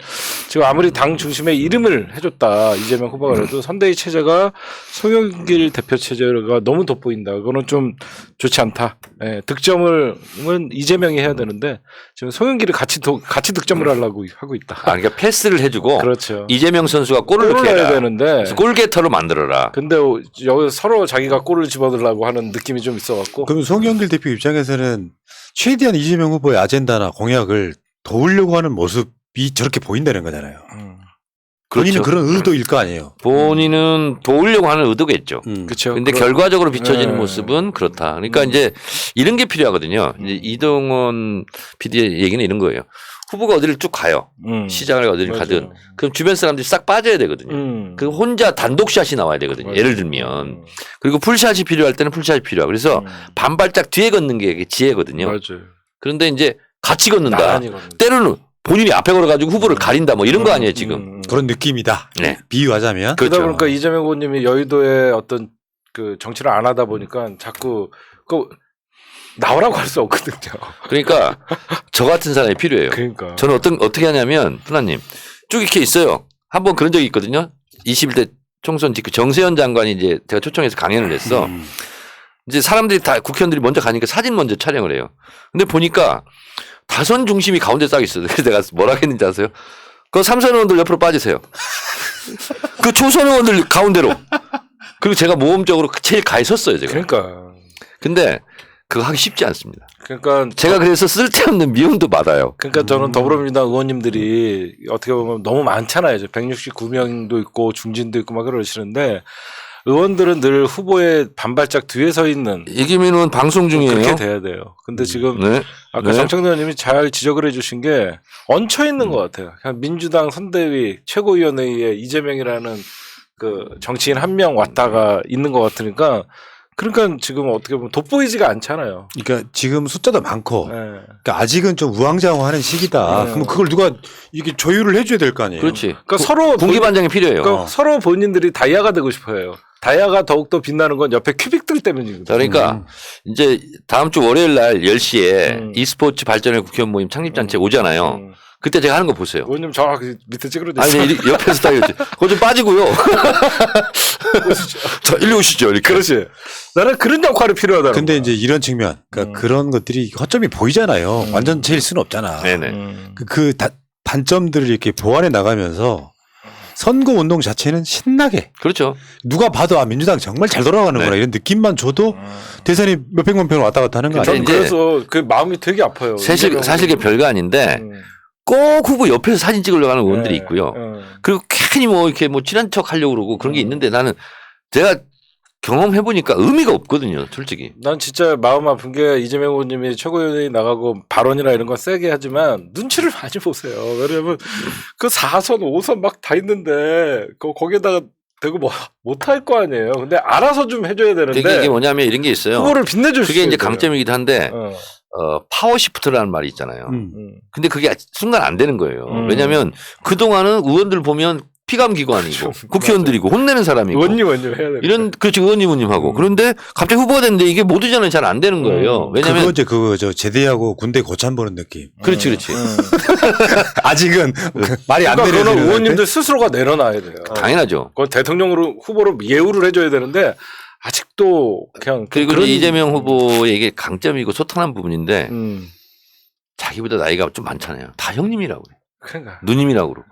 지금 아무리 당 중심의 이름을 해줬다 이재명 후보가 그래도 선대위 체제가 송영길 대표 체제가 너무 돋보인다. 그거는 좀 좋지 않다. 득점은 이재명이 해야 되는데 지금 송영길이 같이 득점을 하려고 하고 있다. 그러니까 패스를 해주고 그렇죠. 이재명 선수가 골을 넣게 해야 되는데 골게터로 만들어라. 근데 여기 서로 자기가 골을 집어들라고 하는 느낌이 좀 있어갖고. 그럼 송영길 대표 입장에서는 최대한 이재명 후보의 아젠다나 공약을 도우려고 하는 모습이 저렇게 보인다는 거잖아요. 본인은 그렇죠. 그런 의도일 거 아니에요. 본인은 도우려고 하는 의도겠죠. 그렇죠. 근데 결과적으로 비춰지는 모습은 그렇다. 그러니까 이제 이런 게 필요하거든요. 이제 이동원 PD의 얘기는 이런 거예요. 후보가 어디를 쭉 가요. 시장을 어디를 가든. 그럼 주변 사람들이 싹 빠져야 되거든요. 그 혼자 단독샷이 나와야 되거든요. 맞아요. 예를 들면. 그리고 풀샷이 필요할 때는 풀샷이 필요하고. 그래서 반발짝 뒤에 걷는 게 지혜거든요. 맞아요. 그런데 이제 같이 걷는다. 나란히 걷는다. 때로는 본인이 앞에 걸어가지고 후보를 가린다 뭐 이런 거 아니에요 지금. 그런 느낌이다. 네. 비유하자면. 그러다 그렇죠. 보니까 이재명 후보님이 여의도에 어떤 그 정치를 안 하다 보니까 자꾸 나오라고 할 수 없거든요. 그러니까 저 같은 사람이 필요해요. 그러니까. 저는 어떻게 하냐면 하나님 쭉 이렇게 있어요. 한번 그런 적이 있거든요. 21대 총선 직후 정세현 장관이 이제 제가 초청해서 강연을 했어. 이제 사람들이 다 국회의원들이 먼저 가니까 사진 먼저 촬영을 해요. 근데 보니까 다선 중심이 가운데 딱 있어요. 그래서 내가 뭐라 했는지 아세요? 그 삼선 의원들 옆으로 빠지세요. 그 초선 의원들 가운데로. 그리고 제가 모험적으로 제일 가에 섰어요, 제가. 그러니까. 근데 그거 하기 쉽지 않습니다. 그러니까 제가 그래서 쓸데없는 미움도 받아요. 그러니까 저는 더불어민주당 의원님들이 어떻게 보면 너무 많잖아요. 169명도 있고 중진도 있고 막 그러시는데 의원들은 늘 후보의 반발짝 뒤에 서 있는 이기민은 방송 중이에요. 그렇게 돼야 돼요. 근데 지금 네. 아까 네. 정청래 의원님이 잘 지적을 해주신 게 얹혀 있는 것 같아요. 그냥 민주당 선대위 최고위원회에 이재명이라는 그 정치인 한 명 왔다가 있는 것 같으니까 그러니까 지금 어떻게 보면 돋보이지가 않잖아요. 그러니까 지금 숫자도 많고 네. 그러니까 아직은 좀 우왕좌왕하는 시기다. 그럼 그걸 누가 이게 조율을 해줘야 될 거 아니에요. 그렇지. 그러니까 서로 분기반장이 필요해요. 그러니까 서로 본인들이 다이아가 되고 싶어요. 다이아가 더욱더 빛나는 건 옆에 큐빅들 때문이거든요. 그러니까 이제 다음 주 월요일 날 10시에 e스포츠 발전의 국회의원 모임 창립단체 오잖아요. 그때 제가 하는 거 보세요. 의원님 저 밑에 찌그러져 아니, 있어요. 옆에서 딱 이렇게. 그거 좀 빠지고요. 자, 일로 오시죠. 이렇게. 그렇지. 나는 그런 역할이 필요하다. 근데 이제 이런 측면, 그러니까 그런 것들이 허점이 보이잖아요. 완전체일 수는 없잖아. 네네. 단점들을 이렇게 보완해 나가면서 선거 운동 자체는 신나게 그렇죠. 누가 봐도 민주당 정말 잘 돌아가는구나 네. 이런 느낌만 줘도 대선이 몇백만 표 왔다 갔다 하는 거 저는 아니에요? 이제 그래서 그 마음이 되게 아파요. 사실 그게 별거 아닌데 꼭 후보 옆에서 사진 찍으려고 하는 의원들이 있고요. 그리고 괜히 뭐 이렇게 뭐 친한 척 하려고 그러고 그런 게 있는데 나는 제가 경험해보니까 의미가 없거든요, 솔직히. 난 진짜 마음 아픈 게 이재명 의원님이 최고위원회 나가고 발언이나 이런 건 세게 하지만 눈치를 많이 보세요. 왜냐면 그 4선, 5선 막 다 있는데 거기에다가 대고 뭐 못할 거 아니에요. 근데 알아서 좀 해줘야 되는데. 그러니까 이게 뭐냐면 이런 게 있어요. 후보를 빛내줄 수 그게 이제 있어요. 강점이기도 한데 파워시프트라는 말이 있잖아요. 근데 그게 순간 안 되는 거예요. 왜냐하면 그동안은 의원들 보면 피감 기관이고 국회의원들이고 혼내는 사람이고 원님 해야 돼. 이런 그렇죠 의원님하고 그런데 갑자기 후보가 됐는데 이게 모두 전환이 잘 안 되는 거예요. 왜냐면 그거죠. 제대하고 군대 고참 보는 느낌. 그렇지. 아직은 말이 안 그러니까 되는 그거는 의원님들 스스로가 내려놔야 돼요. 당연하죠. 그건 대통령으로 후보로 예우를 해줘야 되는데 아직도 그냥 그리고 그런- 이제 이재명 후보에게 강점이고 소탈한 부분인데 자기보다 나이가 좀 많잖아요. 다 형님이라고 그래. 그러니까 누님이라고 그러고.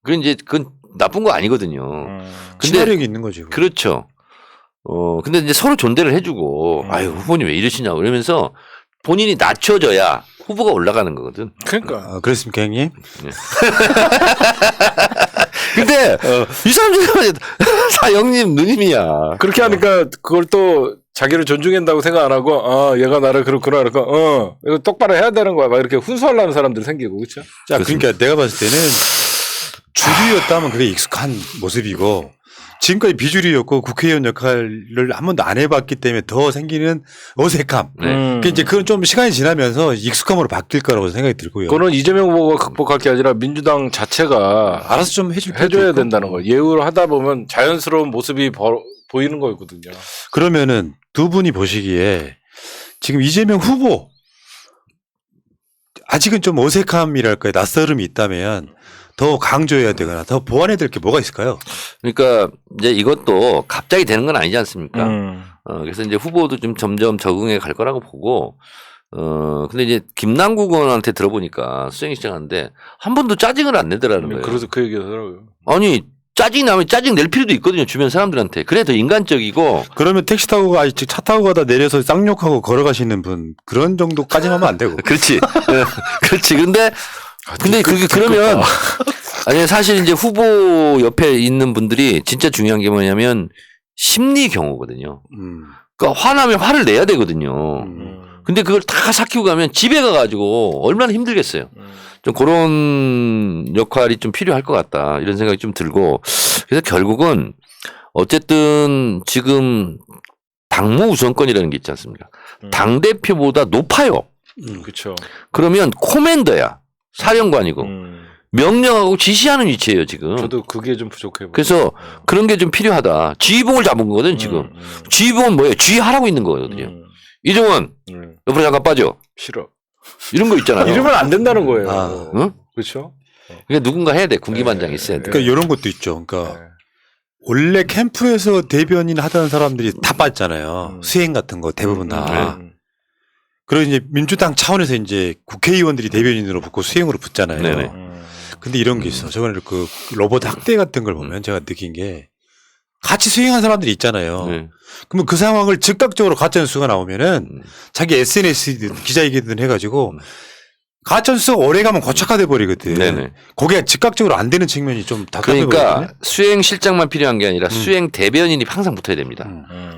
그건 이제 그건 나쁜 거 아니거든요. 근데 친화력이 있는 거지. 그거. 그렇죠. 근데 이제 서로 존대를 해주고 아유 후보님 왜 이러시냐고 이러면서 본인이 낮춰져야 후보가 올라가는 거거든. 그러니까 아, 그렇습니까, 형님? 근데 이 사람들 다 형님 누님이야. 그렇게 하니까 그걸 또 자기를 존중한다고 생각 안 하고 아 얘가 나를 그렇구나 그러니까 이거 똑바로 해야 되는 거야 막 이렇게 훈수하려는 사람들 생기고 그렇죠. 자, 그러니까 내가 봤을 때는 주류였다면 그게 익숙한 모습이고 지금까지 비주류였고 국회의원 역할을 한 번도 안 해봤기 때문에 더 생기는 어색함. 네. 그러니까 이제 그건 좀 시간이 지나면서 익숙함으로 바뀔 거라고 생각이 들고요. 그거는 이재명 후보가 극복할 게 아니라 민주당 자체가 알아서 좀 해줘야 해줘야 된다는 거예요. 예우를 하다 보면 자연스러운 모습이 보이는 거거든요. 그러면은 두 분이 보시기에 지금 이재명 후보 아직은 좀 어색함이랄까요, 낯설음이 있다면 더 강조해야 되거나 더 보완해야 될 게 뭐가 있을까요? 그러니까 이제 이것도 갑자기 되는 건 아니지 않습니까? 그래서 이제 후보도 좀 점점 적응해 갈 거라고 보고, 근데 이제 김남국 의원한테 들어보니까 수행이 시작하는데 한 번도 짜증을 안 내더라는 거예요. 그래서 그 얘기 하더라고요. 아니, 짜증이 나면 짜증 낼 필요도 있거든요. 주변 사람들한테. 그래 더 인간적이고. 그러면 택시 타고 차 타고 가다 내려서 쌍욕하고 걸어가시는 분 그런 정도까지 하면 안 되고. 그렇지. 그렇지. 근데 그게 그러면 아니 사실 이제 후보 옆에 있는 분들이 진짜 중요한 게 뭐냐면 심리 경호거든요. 그러니까 화나면 화를 내야 되거든요. 근데 그걸 다 삭히고 가면 집에 가가지고 얼마나 힘들겠어요. 좀 그런 역할이 좀 필요할 것 같다. 이런 생각이 좀 들고. 그래서 결국은 어쨌든 지금 당무 우선권이라는 게 있지 않습니까? 당대표보다 높아요. 그렇죠. 그러면 코맨더야. 사령관이고. 명령하고 지시하는 위치예요, 지금. 저도 그게 좀 부족해. 그래서 그런 게 좀 필요하다. 지휘봉을 잡은 거거든, 지금. 지휘봉은 뭐예요? 지휘하라고 있는 거거든요. 이종원, 옆으로 잠깐 빠져. 싫어. 이런 거 있잖아요. 이러면 안 된다는 거예요. 아, 응? 그렇죠. 그러니까 누군가 해야 돼. 군기반장이 있어야 돼. 그러니까 이런 것도 있죠. 그러니까 원래 캠프에서 대변인 하던 사람들이 다 빠졌잖아요. 수행 같은 거 대부분 다. 그리고 이제 민주당 차원에서 이제 국회의원들이 대변인으로 붙고 수행으로 붙잖아요. 네네. 근데 이런 게 있어. 저번에 그 로봇 학대 같은 걸 보면 제가 느낀 게 같이 수행한 사람들이 있잖아요. 네. 그러면 그 상황을 즉각적으로 가짜뉴스가 나오면은 자기 SNS든 기자회견이든 해가지고 가짜뉴스가 오래 가면 고착화돼 버리거든. 네네. 그게 즉각적으로 안 되는 측면이 좀 답답해 그러니까 보이거든요. 수행 실장만 필요한 게 아니라 수행 대변인이 항상 붙어야 됩니다.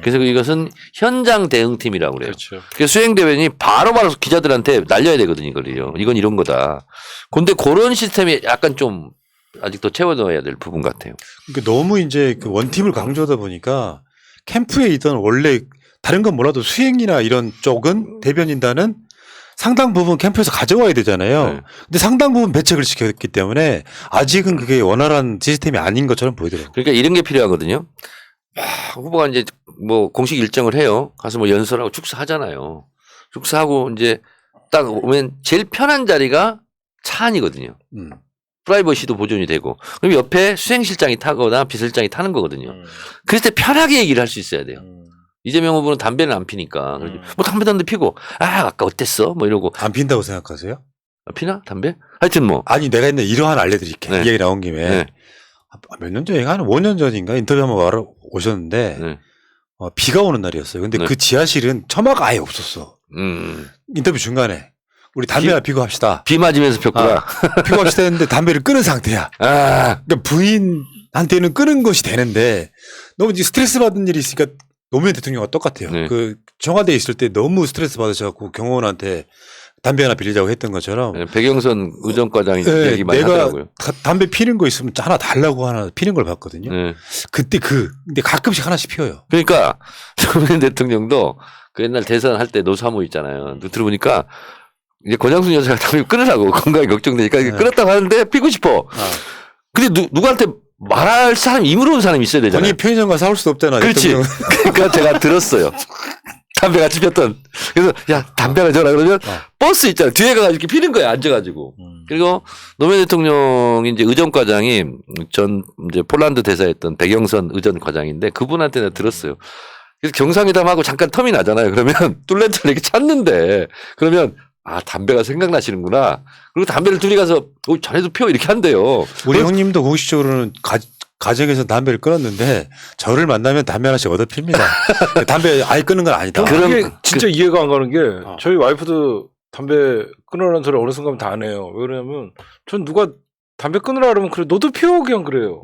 그래서 이것은 현장 대응팀이라고 그래요. 그렇죠. 그래서 수행 대변인이 바로바로 기자들한테 날려야 되거든요. 이거를요. 이건 이런 거다. 근데 그런 시스템이 약간 좀 아직 더 채워 넣어야 될 부분 같아요. 그러니까 너무 이제 그 원팀을 강조하다 보니까 캠프에 있던 원래 다른 건 몰라도 수행이나 이런 쪽은 대변인단은 상당 부분 캠프에서 가져와야 되잖아요. 네. 근데 상당 부분 배척을 시켰기 때문에 아직은 그게 원활한 시스템이 아닌 것처럼 보이더라고요. 그러니까 이런 게 필요하거든요. 후보가 이제 뭐 공식 일정을 해요. 가서 뭐 연설하고 축사하잖아요. 축사하고 이제 딱 오면 제일 편한 자리가 차 안이거든요. 프라이버시도 보존이 되고. 그럼 옆에 수행실장이 타거나 비서실장이 타는 거거든요. 그럴 때 편하게 얘기를 할 수 있어야 돼요. 이재명 후보는 담배는 안 피니까. 뭐 담배도 안 피고, 아까 어땠어? 뭐 이러고. 안 핀다고 생각하세요? 피나? 담배? 하여튼 뭐. 아니 내가 옛날에 이거 하나 알려드릴게. 네. 이 얘기 나온 김에 네. 몇 년 전인가 한 5년 전인가 인터뷰 한번 와러 오셨는데 네. 비가 오는 날이었어요. 근데 네. 그 지하실은 처마가 아예 없었어. 인터뷰 중간에 우리 담배 하나 피고 합시다. 비 맞으면서 폈구나. 피고 합시다 했는데 담배를 끊은 상태야. 아. 그러니까 부인한테는 끊은 것이 되는데 너무 이제 스트레스 받은 일이 있으니까 노무현 대통령과 똑같아요. 네. 그 청와대에 있을 때 너무 스트레스 받으셔갖고 경호원한테 담배 하나 빌리자고 했던 것처럼 네, 백영선 의정과장이 네, 얘기 많이 내가 하더라고요. 담배 피는 거 있으면 하나 달라고 하나 피는 걸 봤거든요. 네. 그때 근데 가끔씩 하나씩 피워요. 그러니까 노무현 대통령도 그 옛날 대선 할 때 노사모 있잖아요. 들어보니까 이제 권양순 여사가 담배 끊으라고 건강이 걱정되니까 네. 끊었다고 하는데 피고 싶어. 근데 누구한테 말할 사람, 힘으로 온 사람이 있어야 되잖아요. 본인 편의점과 싸울 수도 없잖아. 그렇지. 대통령. 그러니까 제가 들었어요. 담배 같이 폈던. 그래서 야 담배가 저라 그러면 버스 있잖아요. 뒤에 가서 이렇게 피는 거야 앉아가지고. 그리고 노무현 대통령이 이제 의전과장이 전 이제 폴란드 대사였던 백영선 의전과장인데 그분한테 내가 들었어요. 그래서 경상회담하고 잠깐 텀이 나잖아요. 그러면 뚫렌트를 이렇게 찾는데 그러면 아 담배가 생각나시는구나. 그리고 담배를 둘이 가서 자네도 피워 이렇게 한대요. 우리 형님도 공식적으로는 가정에서 담배를 끊었는데 저를 만나면 담배 하나씩 얻어 핍니다. 담배 아예 끊는 건 아니다. 그럼 그게 진짜 이해가 안 가는 게 저희 와이프도 담배 끊으라는 소리 어느 순간 다 안 해요. 왜 그러냐면 전 누가 담배 끊으라 그러면 그래 너도 피워 그냥 그래요.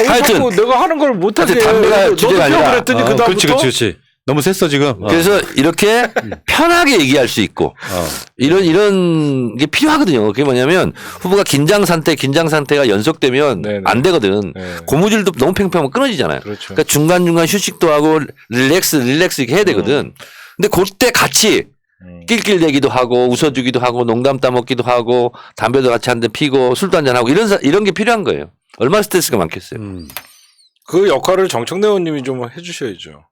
하여튼 자꾸 내가 하는 걸 못하게 하여튼 담배가 너도 주제가 피워 아니라 그랬더니 그다음부터 그렇지. 너무 셌어 지금. 그래서 이렇게 편하게 얘기할 수 있고 이런 게 필요하거든요. 그게 뭐냐면 후보가 긴장 상태가 연속되면 네네. 안 되거든. 네. 고무줄도 너무 팽팽하면 끊어지잖아요. 그렇죠. 그러니까 중간중간 휴식도 하고 릴렉스 이렇게 해야 되거든. 근데 그때 같이 낄낄대기도 하고 웃어주기도 하고 농담 따먹기도 하고 담배도 같이 한 대 피고 술도 한잔 하고 이런 게 필요한 거예요. 얼마나 스트레스가 많겠어요. 그 역할을 정청래 의원님이 좀 해주셔야죠.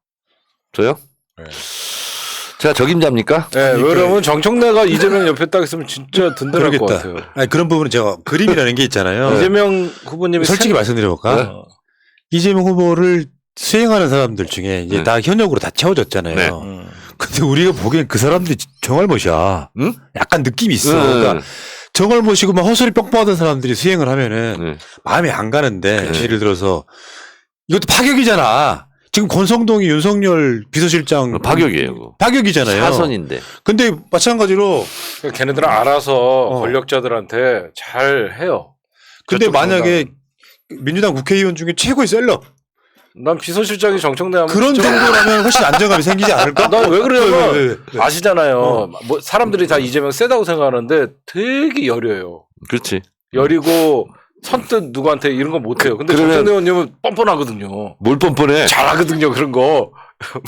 저요? 네. 제가 적임자입니까? 네, 왜냐면 정청래가 이재명 옆에 딱 있으면 진짜 든든할 것 같아요. 아니, 그런 부분은 제가 그림이라는 게 있잖아요. 이재명 후보님이 솔직히 말씀드려볼까? 네. 이재명 후보를 수행하는 사람들 중에 이제 네. 다 현역으로 다 채워졌잖아요. 네. 근데 우리가 보기엔 그 사람들이 정알못이야. 응? 약간 느낌이 있어. 그러니까 정알못이고 막 헛소리 뻥뻥하던 사람들이 수행을 하면은 네. 마음이 안 가는데 네. 예를 들어서 이것도 파격이잖아. 지금 권성동이 윤석열 비서실장 파격이에요. 그거. 파격이잖아요. 사선인데. 근데 마찬가지로 그러니까 걔네들은 알아서 권력자들한테 잘 해요. 근데 저쪽 만약에 민주당 국회의원 중에 최고의 셀럽 난 비서실장이 정청래 하면 그런 정도라면 훨씬 안정감이 생기지 않을까? 난 왜 그러냐면 왜? 아시잖아요. 뭐 사람들이 다 이재명 세다고 생각하는데 되게 여려요. 그렇지. 여리고 선뜻 누구한테 이런 거 못해요. 근데 그러면- 정청래 의원님은 뻔뻔하거든요. 뭘 뻔뻔해. 잘하거든요 그런 거.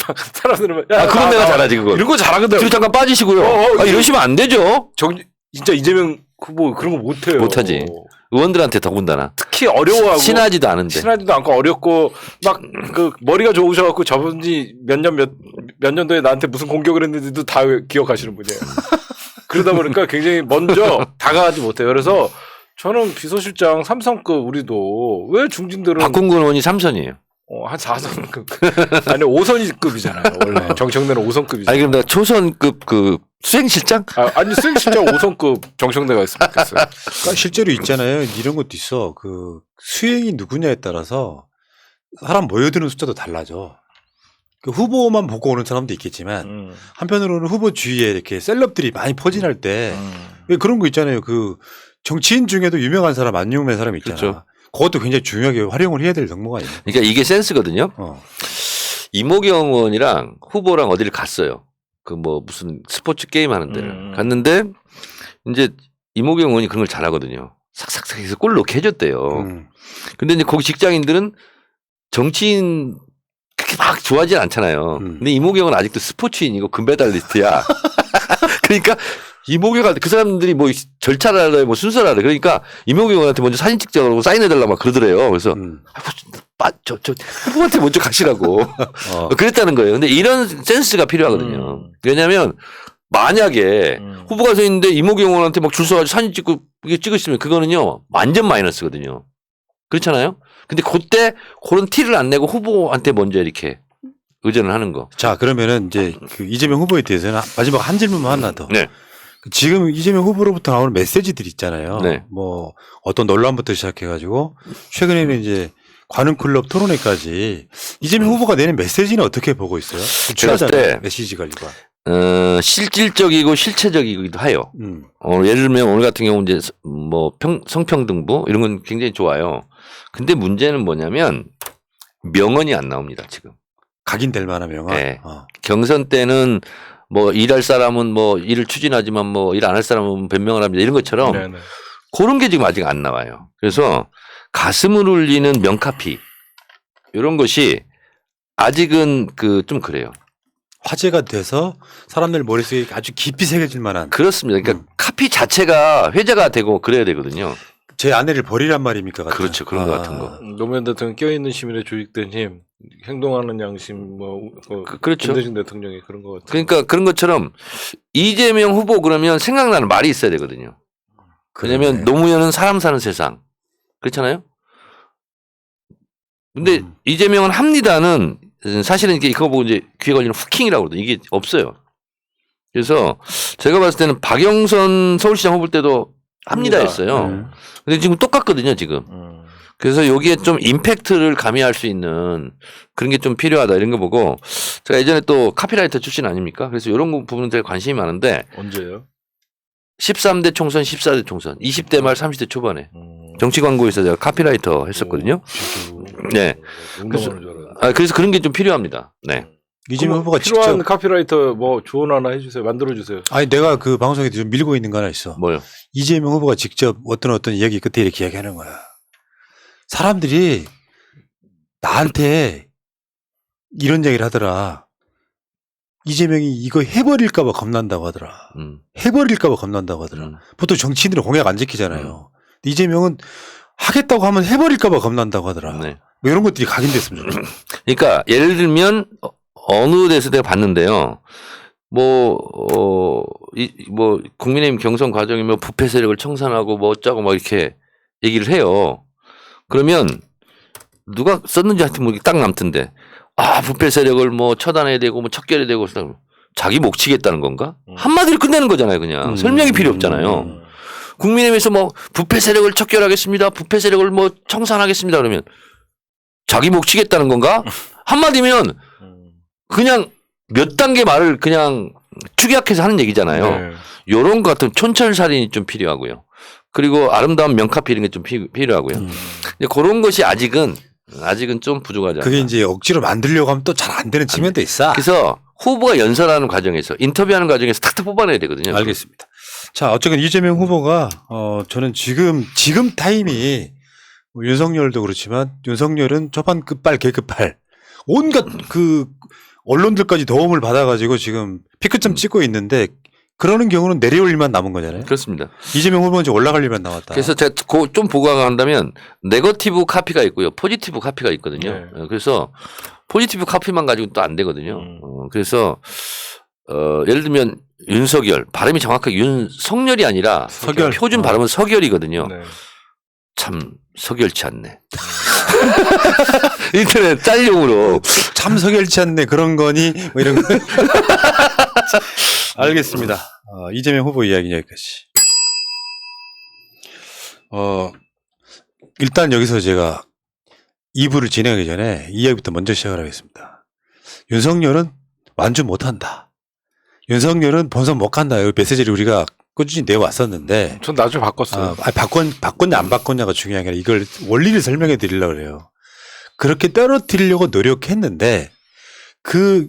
막 사람들은 야, 그건 내가 잘하지 그거. 이런 거 잘하거든. 뒤로 잠깐 빠지시고요. 이러시면 안 되죠. 진짜 이재명 후보 그런 거 못해요. 못하지. 의원들한테 더군다나. 특히 어려워하고 친하지도 않은데. 친하지도 않고 어렵고 막 그 머리가 좋으셔갖고 저분이 몇 년도에 나한테 무슨 공격을 했는지도 다 기억하시는 분이에요. 그러다 보니까 굉장히 먼저 다가가지 못해요. 그래서 저는 비서실장 삼성급 우리도 왜 중진들은 박홍근 의원이 3선이에요. 한 4선급 아니 5선급이잖아요. 원래 정청래는 5선급이잖아요. 아니 그럼 내가 초선급 그 수행실장? 아니 수행실장 5선급 정청래가 있으면 좋겠어요. 그러니까 실제로 있잖아요. 이런 것도 있어. 그 수행이 누구냐에 따라서 사람 모여드는 숫자도 달라져. 그 후보만 보고 오는 사람도 있겠지만 한편으로는 후보 주위에 이렇게 셀럽들이 많이 포진할 때 왜 그런 거 있잖아요. 그 정치인 중에도 유명한 사람 안 유명한 사람이 있잖아. 그렇죠. 그것도 굉장히 중요하게 활용을 해야 될 정보가 아니에요. 그러니까 이게 센스거든요. 어. 이모경 의원이랑 후보랑 어디를 갔어요. 그 뭐 무슨 스포츠 게임 하는 데를 갔는데 이제 이모경 의원이 그런 걸 잘하거든요. 삭삭삭 해서 골 넣게 해줬대요. 근데 이제 거기 직장인들은 정치인 그렇게 막 좋아하진 않잖아요. 근데 이모경은 아직도 스포츠인이고 금메달리스트야. 그러니까 이모경한테 그 사람들이 뭐 절차를 하래 뭐 순서를 하래. 그러니까 이모경한테 먼저 사진 찍자고 그러고 사인해달라고 막 그러더래요. 그래서 저 후보한테 먼저 가시라고 그랬다는 거예요. 근데 이런 센스가 필요하거든요. 왜냐하면 만약에 후보가 서 있는데 이모경 의원한테 막 줄 서가지고 사진 찍고 이게 찍으시면 그거는요 완전 마이너스거든요. 그렇잖아요. 근데 그때 그런 티를 안 내고 후보한테 먼저 이렇게 의전을 하는 거. 자, 그러면은 이제 그 이재명 후보에 대해서는 마지막 한 질문만 하나 더. 네. 지금 이재명 후보로부터 나오는 메시지들 있잖아요. 네. 뭐 어떤 논란부터 시작해가지고 최근에는 이제 관훈클럽 토론회까지 이재명 후보가 내는 메시지는 어떻게 보고 있어요? 제가 봤을 때 메시지 관리가. 실질적이고 실체적이기도 해요. 예를 들면 오늘 같은 경우 이제 뭐 성평등부 이런 건 굉장히 좋아요. 근데 문제는 뭐냐면 명언이 안 나옵니다, 지금. 각인될 만한 명언. 네. 경선 때는 뭐 일할 사람은 뭐 일을 추진하지만 뭐 일 안 할 사람은 변명을 합니다. 이런 것처럼 네네. 그런 게 지금 아직 안 나와요. 그래서 가슴을 울리는 명카피 이런 것이 아직은 그 좀 그래요. 화제가 돼서 사람들 머릿속에 아주 깊이 새겨질 만한. 그렇습니다. 그러니까 카피 자체가 회자가 되고 그래야 되거든요. 제 아내를 버리란 말입니까? 같은. 그렇죠. 그런 거 같은 거. 노무현 대통령 껴있는 시민의 조직된 힘, 행동하는 양심, 그렇죠. 김대중 대통령이 그런 거 같아요. 그러니까 그런 것처럼 이재명 후보 그러면 생각나는 말이 있어야 되거든요. 왜냐면 노무현은 사람 사는 세상. 그렇잖아요? 근데 이재명은 합니다는 사실은 이게 그거 보고 이제 귀에 걸리는 후킹이라고 그러거든요. 이게 없어요. 그래서 제가 봤을 때는 박영선 서울시장 후보 때도 합니다였어요. 근데 지금 똑같거든요, 지금. 그래서 여기에 좀 임팩트를 가미할 수 있는 그런 게 좀 필요하다 이런 거 보고 제가 예전에 또 카피라이터 출신 아닙니까? 그래서 이런 부분에 대해 관심이 많은데 언제요? 13대 총선, 14대 총선, 20대 말 30대 초반에 정치 광고에서 제가 카피라이터 했었거든요. 네. 그래서 그런 게 좀 필요합니다. 네. 이재명 후보가 필요한 직접 카피라이터 뭐 조언 하나 해주세요. 만들어주세요. 아니 내가 그 방송에 좀 밀고 있는 거 하나 있어. 뭐요? 이재명 후보가 직접 어떤 이야기 끝에 이렇게 이야기하는 거야. 사람들이 나한테 이런 얘기를 하더라. 이재명이 이거 해버릴까봐 겁난다고 하더라. 해버릴까봐 겁난다고 하더라. 보통 정치인들은 공약 안 지키잖아요. 이재명은 하겠다고 하면 해버릴까봐 겁난다고 하더라. 네. 뭐 이런 것들이 각인됐으면 좋겠어. 그러니까 예를 들면 어느 데서 내가 봤는데요. 뭐 국민의힘 경선 과정이면 부패 세력을 청산하고 뭐 어쩌고 뭐 이렇게 얘기를 해요. 그러면 누가 썼는지 하여튼 뭐 딱 남던데 부패 세력을 뭐 처단해야 되고 뭐 척결해야 되고 자기 목 치겠다는 건가? 한마디로 끝내는 거잖아요, 그냥. 설명이 필요 없잖아요. 국민의힘에서 뭐 부패 세력을 척결하겠습니다. 부패 세력을 뭐 청산하겠습니다. 그러면 자기 목 치겠다는 건가? 한마디면 그냥 몇 단계 말을 그냥 축약해서 하는 얘기잖아요. 네. 요런 것 같은 촌철살인이 좀 필요하고요. 그리고 아름다운 명카피 이런 게 좀 필요하고요. 근데 그런 것이 아직은 좀 부족하지 않나. 그게 이제 억지로 만들려고 하면 또 잘 안 되는 측면도 있어. 그래서 후보가 연설하는 과정에서 인터뷰하는 과정에서 탁탁 뽑아내야 되거든요. 알겠습니다. 자, 어쨌든 이재명 후보가 저는 지금 타임이 뭐 윤석열도 그렇지만 윤석열은 초반 끝발 개끝발 온갖 그 언론들까지 도움을 받아가지고 지금 피크점 찍고 있는데 그러는 경우는 내려올 일만 남은 거잖아요. 그렇습니다. 이재명 후보는 이제 올라갈 일만 남았다. 그래서 제가 좀 보강한다면 네거티브 카피가 있고요. 포지티브 카피가 있거든요. 네. 그래서 포지티브 카피만 가지고 또 안 되거든요. 그래서 예를 들면 윤석열 발음이 정확하게 윤석열이 아니라 서결. 표준 발음은 서결이거든요. 네. 참 서결치 않네. 인터넷 짤용으로 참 서결치 않네 그런 거니 뭐 이런 거. 알겠습니다. 이재명 후보 이야기 여기까지. 일단 여기서 제가 2부를 진행하기 전에 이 이야기부터 먼저 시작을 하겠습니다. 윤석열은 완주 못한다. 윤석열은 본선 못 간다. 이 메시지를 우리가 꾸준히 내왔었는데. 전 나중에 바꿨어요. 바꿨냐 안 바꿨냐가 중요한 게 아니라 이걸 원리를 설명해 드리려고 그래요. 그렇게 떨어뜨리려고 노력했는데 그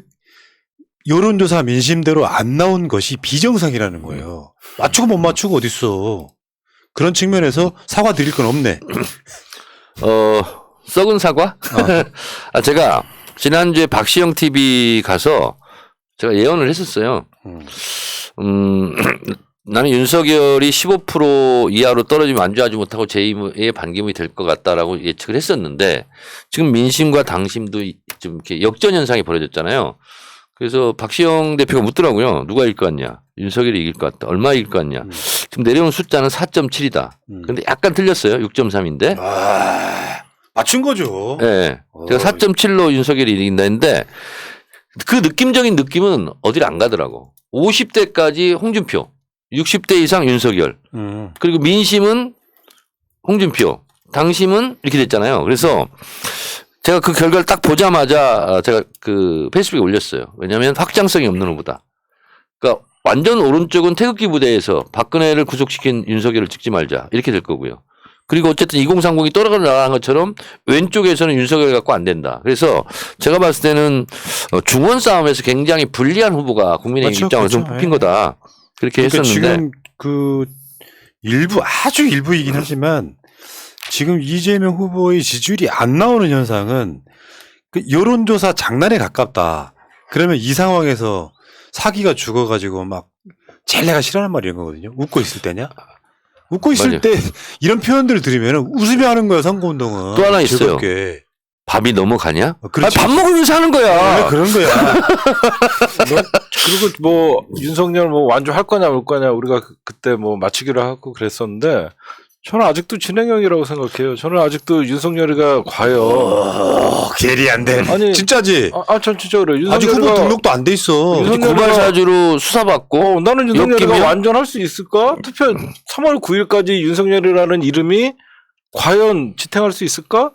여론조사 민심대로 안 나온 것이 비정상이라는 거예요. 맞추고 못 맞추고 어딨어. 그런 측면에서 사과 드릴 건 없네. 썩은 사과? 제가 지난주에 박시영 TV 가서 제가 예언을 했었어요. 나는 윤석열이 15% 이하로 떨어지면 안주하지 못하고 제2의 반기문이 될 것 같다라고 예측을 했었는데 지금 민심과 당심도 좀 이렇게 역전 현상이 벌어졌잖아요. 그래서 박시영 대표가 묻더라고요. 누가 이길 것 같냐? 윤석열이 이길 것 같다. 얼마 이길 것 같냐? 지금 내려온 숫자는 4.7이다. 그런데 약간 틀렸어요. 6.3인데. 맞춘 거죠. 네. 제가 4.7로 윤석열이 이긴다 했는데 그 느낌적인 느낌은 어디를 안 가더라고. 50대까지 홍준표, 60대 이상 윤석열, 그리고 민심은 홍준표, 당심은 이렇게 됐잖아요. 그래서 제가 그 결과를 딱 보자마자 제가 그 페이스북에 올렸어요. 왜냐하면 확장성이 없는 후보다. 그러니까 완전 오른쪽은 태극기 부대에서 박근혜를 구속시킨 윤석열을 찍지 말자 이렇게 될 거고요. 그리고 어쨌든 2030이 떨어져나가는 것처럼 왼쪽에서는 윤석열 갖고 안 된다. 그래서 제가 봤을 때는 중원 싸움에서 굉장히 불리한 후보가 국민의힘 입장으로 좀 뽑힌 거다. 그렇게 그러니까 했었는데. 지금 그 일부 아주 일부이긴 하지만 지금 이재명 후보의 지지율이 안 나오는 현상은 그 여론조사 장난에 가깝다. 그러면 이 상황에서 사기가 죽어가지고 막 제일 내가 싫어하는 말이 이런 거거든요. 웃고 있을 때냐? 웃고 있을 맞아요. 때 이런 표현들을 들으면 웃으며 하는 거야, 선거운동은. 또 하나 있어요. 즐겁게. 밥이 넘어가냐? 그렇지. 밥 먹으면서 하는 거야. 원래 그런 거야. 그리고 뭐 윤석열 뭐 완주할 거냐 말 거냐 우리가 그때 뭐 맞추기로 하고 그랬었는데 저는 아직도 진행형이라고 생각해요. 저는 아직도 윤석열이가 과연 게리한데. 아니, 진짜지. 전 진짜 그래요. 아직 후보 윤석열이가 등록도 안 돼 있어. 윤석열이가- 고발 사주로 수사받고 나는 윤석열이가 엮이면? 완전할 수 있을까? 투표 3월 9일까지 윤석열이라는 이름이 과연 지탱할 수 있을까?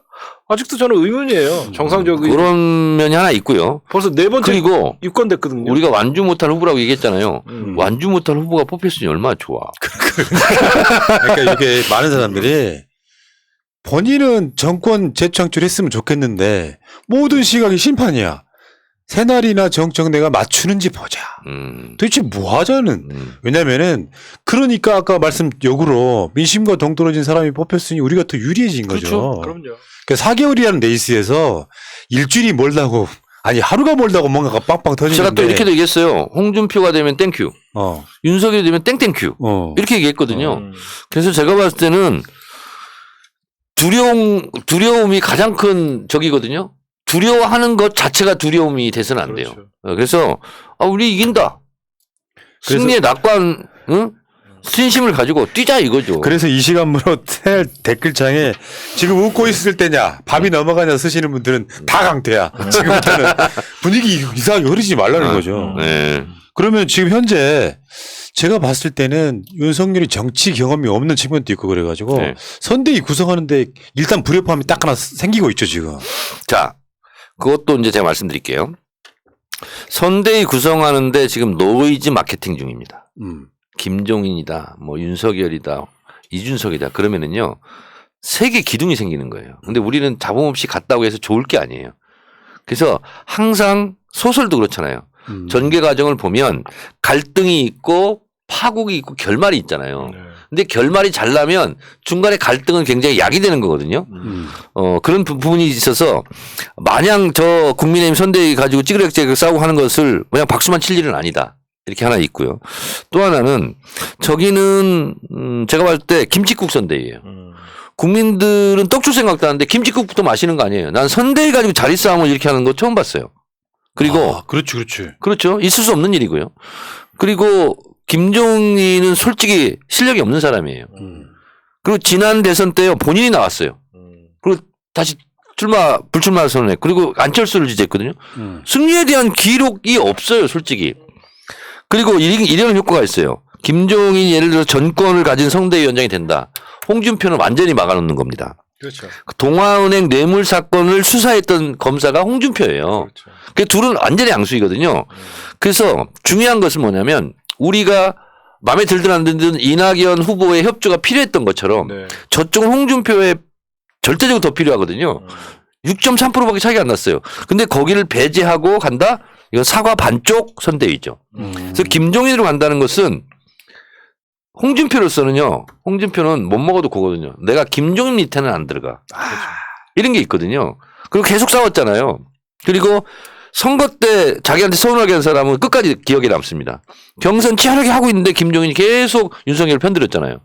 아직도 저는 의문이에요. 정상적인 그런 면이 하나 있고요. 벌써 네 번째 그리고 입건됐거든요. 우리가 완주 못할 후보라고 얘기했잖아요. 음. 완주 못할 후보가 뽑혔으니 얼마나 좋아. 그러니까 이게 많은 사람들이 본인은 정권 재창출했으면 좋겠는데 모든 시각이 심판이야. 새날이나 정청래가 맞추는지 보자. 도대체 뭐 하자는. 왜냐면은 그러니까 아까 말씀 역으로 민심과 동떨어진 사람이 뽑혔으니 우리가 더 유리해진 거죠. 그렇죠. 그럼요. 그러니까 4개월이라는 레이스에서 일주일이 멀다고 아니 하루가 멀다고 뭔가가 빵빵 터지는데. 제가 또 이렇게도 얘기했어요. 홍준표가 되면 땡큐. 윤석열이 되면 땡땡큐. 이렇게 얘기했거든요. 그래서 제가 봤을 때는 두려움이 가장 큰 적이거든요. 두려워하는 것 자체가 두려움이 돼서는 안 돼요. 그렇죠. 그래서 우리 이긴다. 승리의 낙관, 응? 신심을 가지고 뛰자 이거죠. 그래서 이 시간으로 댓글창에 지금 웃고 있을 때냐 밥이 넘어가냐 쓰시는 분들은 다 강태야. 지금부터는 분위기 이상하게 흐르지 말라는 거죠. 네. 그러면 지금 현재 제가 봤을 때는 윤석열이 정치 경험이 없는 측면도 있고 그래가지고 네. 선대위 구성하는데 일단 불협화음이 딱 하나 생기고 있죠 지금. 자, 그것도 이제 제가 말씀드릴게요. 선대위 구성하는데 지금 노이즈 마케팅 중입니다. 김종인이다, 뭐 윤석열이다, 이준석이다 그러면은요 세계 기둥이 생기는 거예요. 근데 우리는 자본 없이 갔다고 해서 좋을 게 아니에요. 그래서 항상 소설도 그렇잖아요. 전개 과정을 보면 갈등이 있고 파국이 있고 결말이 있잖아요. 네. 근데 결말이 잘 나면 중간에 갈등은 굉장히 약이 되는 거거든요. 그런 부분이 있어서 마냥 저 국민의힘 선대위 가지고 찌그레찌그레 싸우고 하는 것을 그냥 박수만 칠 일은 아니다. 이렇게 하나 있고요. 또 하나는 저기는 제가 봤을 때 김칫국 선대위예요. 국민들은 떡줄 생각도 하는데 김칫국부터 마시는 거 아니에요. 난 선대위 가지고 자리 싸움을 이렇게 하는 거 처음 봤어요. 그리고 그렇지. 그렇죠. 있을 수 없는 일이고요. 그리고 김종인은 솔직히 실력이 없는 사람이에요. 그리고 지난 대선 때요 본인이 나왔어요. 그리고 다시 불출마 선언해. 그리고 안철수를 지지했거든요. 승리에 대한 기록이 없어요, 솔직히. 그리고 이런 효과가 있어요. 김종인이 예를 들어 전권을 가진 선대위원장이 된다. 홍준표는 완전히 막아놓는 겁니다. 그렇죠. 동아은행 뇌물 사건을 수사했던 검사가 홍준표예요. 그렇죠. 그 둘은 완전히 양수이거든요. 그래서 중요한 것은 뭐냐면 우리가 마음에 들든 안 들든 이낙연 후보의 협조가 필요했던 것처럼 네. 저쪽은 홍준표에 절대적으로 더 필요하거든요. 6.3%밖에 차이가 안 났어요. 근데 거기를 배제하고 간다? 이건 사과 반쪽 선대위죠. 그래서 김종인으로 간다는 것은 홍준표로서는요. 홍준표는 못 먹어도 고거든요. 내가 김종인 밑에는 안 들어가. 이런 게 있거든요. 그리고 계속 싸웠잖아요. 그리고 선거 때 자기한테 서운하게 한 사람은 끝까지 기억에 남습니다. 경선 치열하게 하고 있는데 김종인이 계속 윤석열을 편들었잖아요.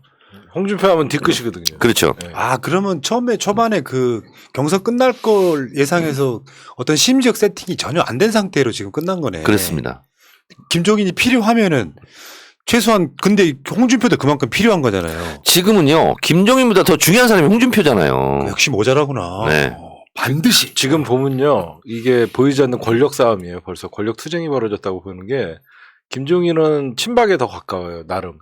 홍준표 하면 뒤끝이거든요. 그렇죠. 네. 그러면 초반에 그 경선 끝날 걸 예상해서 어떤 심리적 세팅이 전혀 안 된 상태로 지금 끝난 거네. 그렇습니다. 김종인이 필요하면은 최소한 근데 홍준표도 그만큼 필요한 거잖아요. 지금은요. 김종인보다 더 중요한 사람이 홍준표잖아요. 역시 모자라구나. 네. 반드시. 지금 보면요. 이게 보이지 않는 권력 싸움이에요. 벌써 권력 투쟁이 벌어졌다고 보는 게 김종인은 친박에 더 가까워요. 나름.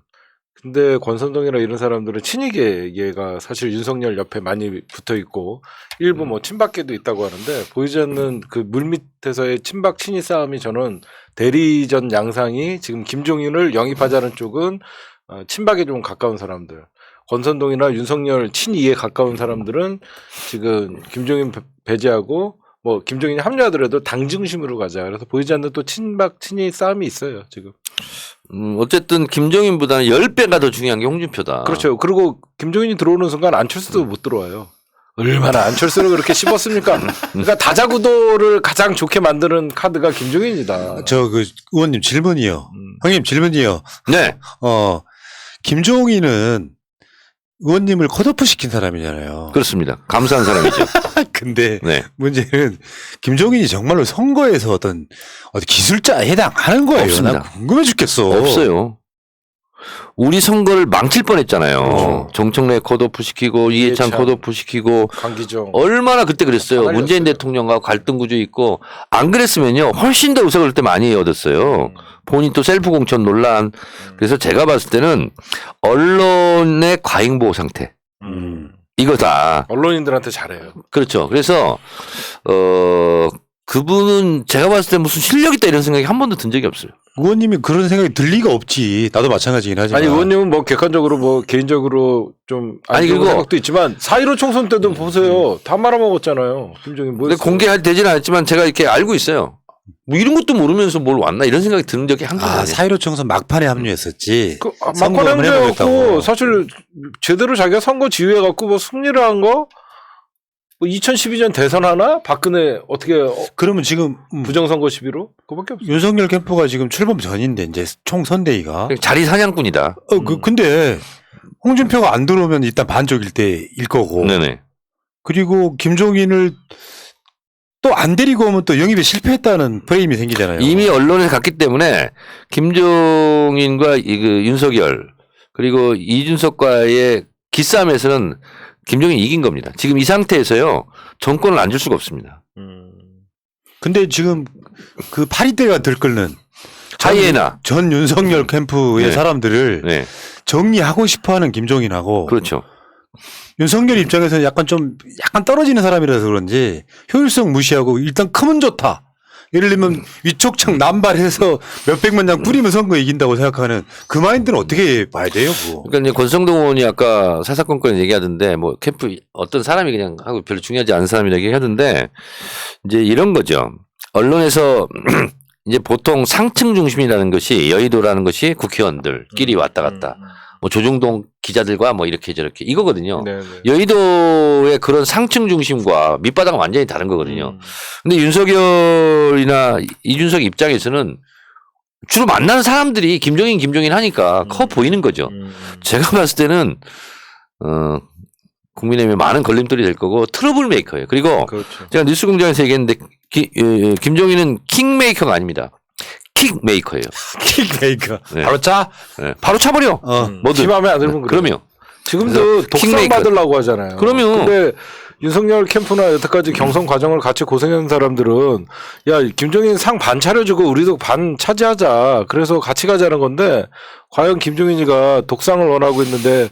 근데 권선동이나 이런 사람들은 친이계가 사실 윤석열 옆에 많이 붙어 있고 일부 뭐 친박계도 있다고 하는데 보이지 않는 그 물밑에서의 친박 친이 싸움이 저는 대리전 양상이 지금 김종인을 영입하자는 쪽은 친박에 좀 가까운 사람들 권선동이나 윤석열 친이에 가까운 사람들은 지금 김종인 배제하고 뭐 김종인이 합류하더라도 당 중심으로 가자. 그래서 보이지 않는 또 친박 친이 싸움이 있어요 지금. 어쨌든 김종인보다는 10배가 더 중요한 게 홍준표다. 그렇죠. 그리고 김종인이 들어오는 순간 안철수도 못 들어와요. 얼마나 안철수를 그렇게 씹었습니까? 그러니까 다자구도를 가장 좋게 만드는 카드가 김종인이다. 저 그 의원님 질문이요. 형님 질문이요. 네. 김종인은 의원님을 컷오프 시킨 사람이잖아요. 그렇습니다. 감사한 사람이죠. 근데 네. 문제는 김종인이 정말로 선거에서 어떤 기술자에 해당하는 거예요. 없습니다. 나 궁금해 죽겠어. 없어요. 우리 선거를 망칠 뻔했잖아요. 그렇죠. 정청래 컷오프 시키고 이해찬 컷오프 시키고 강기정. 얼마나 그때 그랬어요. 다 문재인 날렸어요. 대통령과 갈등 구조 있고 안 그랬으면요 훨씬 더 의석을 그때 많이 얻었어요. 본인 또 셀프 공천 논란. 그래서 제가 봤을 때는 언론의 과잉보호 상태 이거다. 언론인들한테 잘해요. 그렇죠. 그래서 그분은 제가 봤을 때 무슨 실력 있다 이런 생각이 한 번도 든 적이 없어요. 의원님이 그런 생각이 들 리가 없지. 나도 마찬가지긴 하지만. 아니 의원님은 뭐 객관적으로 뭐 개인적으로 좀 아니, 아니 그리고 그리고- 생각도 있지만 4.15 총선 때도 보세요. 다 말아먹었잖아요. 김종인 뭐 근데 공개되지는 않았지만 제가 이렇게 알고 있어요. 뭐 이런 것도 모르면서 뭘 왔나 이런 생각이 드는 적이 한 번도 아니에요. 4.15 총선 막판에 합류했었지. 막판 선거 한번 행보였고 해보겠다고. 사실 제대로 자기가 선거 지휘해갖고 뭐 승리를 한 거 뭐 2012년 대선 하나 박근혜 어떻게 그러면 지금 부정선거 시비로 그거밖에 없어. 윤석열 캠프가 지금 출범 전인데 이제 총선대위가. 자리 사냥꾼이다. 근데 홍준표가 안 들어오면 일단 반쪽일 때일 거고. 네네. 그리고 김종인을 또 안 데리고 오면 또 영입에 실패했다는 프레임이 생기잖아요. 이미 언론에 갔기 때문에 김종인과 그 윤석열 그리고 이준석과의 기싸움에서는 김종인이 이긴 겁니다. 지금 이 상태에서요 정권을 안 줄 수가 없습니다. 근데 지금 그 파리떼가 들끓는 하이에나. 전 윤석열 캠프의 네. 사람들을 네, 정리하고 싶어하는 김종인하고 그렇죠. 윤석열 입장에서는 약간 떨어지는 사람이라서 그런지 효율성 무시하고 일단 크면 좋다. 예를 들면 위촉창 남발해서 몇백만 장 뿌리면 선거 이긴다고 생각하는 그 마인드는 어떻게 봐야 돼요, 그거? 그러니까 이제 권성동 의원이 아까 사사건건 얘기하던데 뭐 캠프 어떤 사람이 그냥 하고 별로 중요하지 않은 사람이라고 얘기하던데 이제 이런 거죠. 언론에서 이제 보통 상층 중심이라는 것이 여의도라는 것이 국회의원들끼리 왔다 갔다 뭐 조중동 기자들과 뭐 이렇게 저렇게 이거거든요. 네네. 여의도의 그런 상층 중심과 밑바닥은 완전히 다른 거거든요. 근데 윤석열이나 이준석 입장에서는 주로 만나는 사람들이 김종인 하니까 커 보이는 거죠. 제가 봤을 때는 국민의힘에 많은 걸림돌이 될 거고 트러블 메이커예요. 그리고 그렇죠. 제가 뉴스공장에서 얘기했는데 김종인은 킹메이커가 아닙니다. 킥메이커예요. 킥메이커. 네. 바로 짜? 네. 바로 차버려. 뭐든. 지 맘에 안 들면 그래요. 그럼요. 지금도 그래서 독상 킹메이커. 받으려고 하잖아요. 그럼요. 근데 윤석열 캠프나 여태까지 경선 과정을 같이 고생한 사람들은 야 김종인 상 반 차려주고 우리도 반 차지하자. 그래서 같이 가자는 건데 과연 김종인이가 독상을 원하고 있는데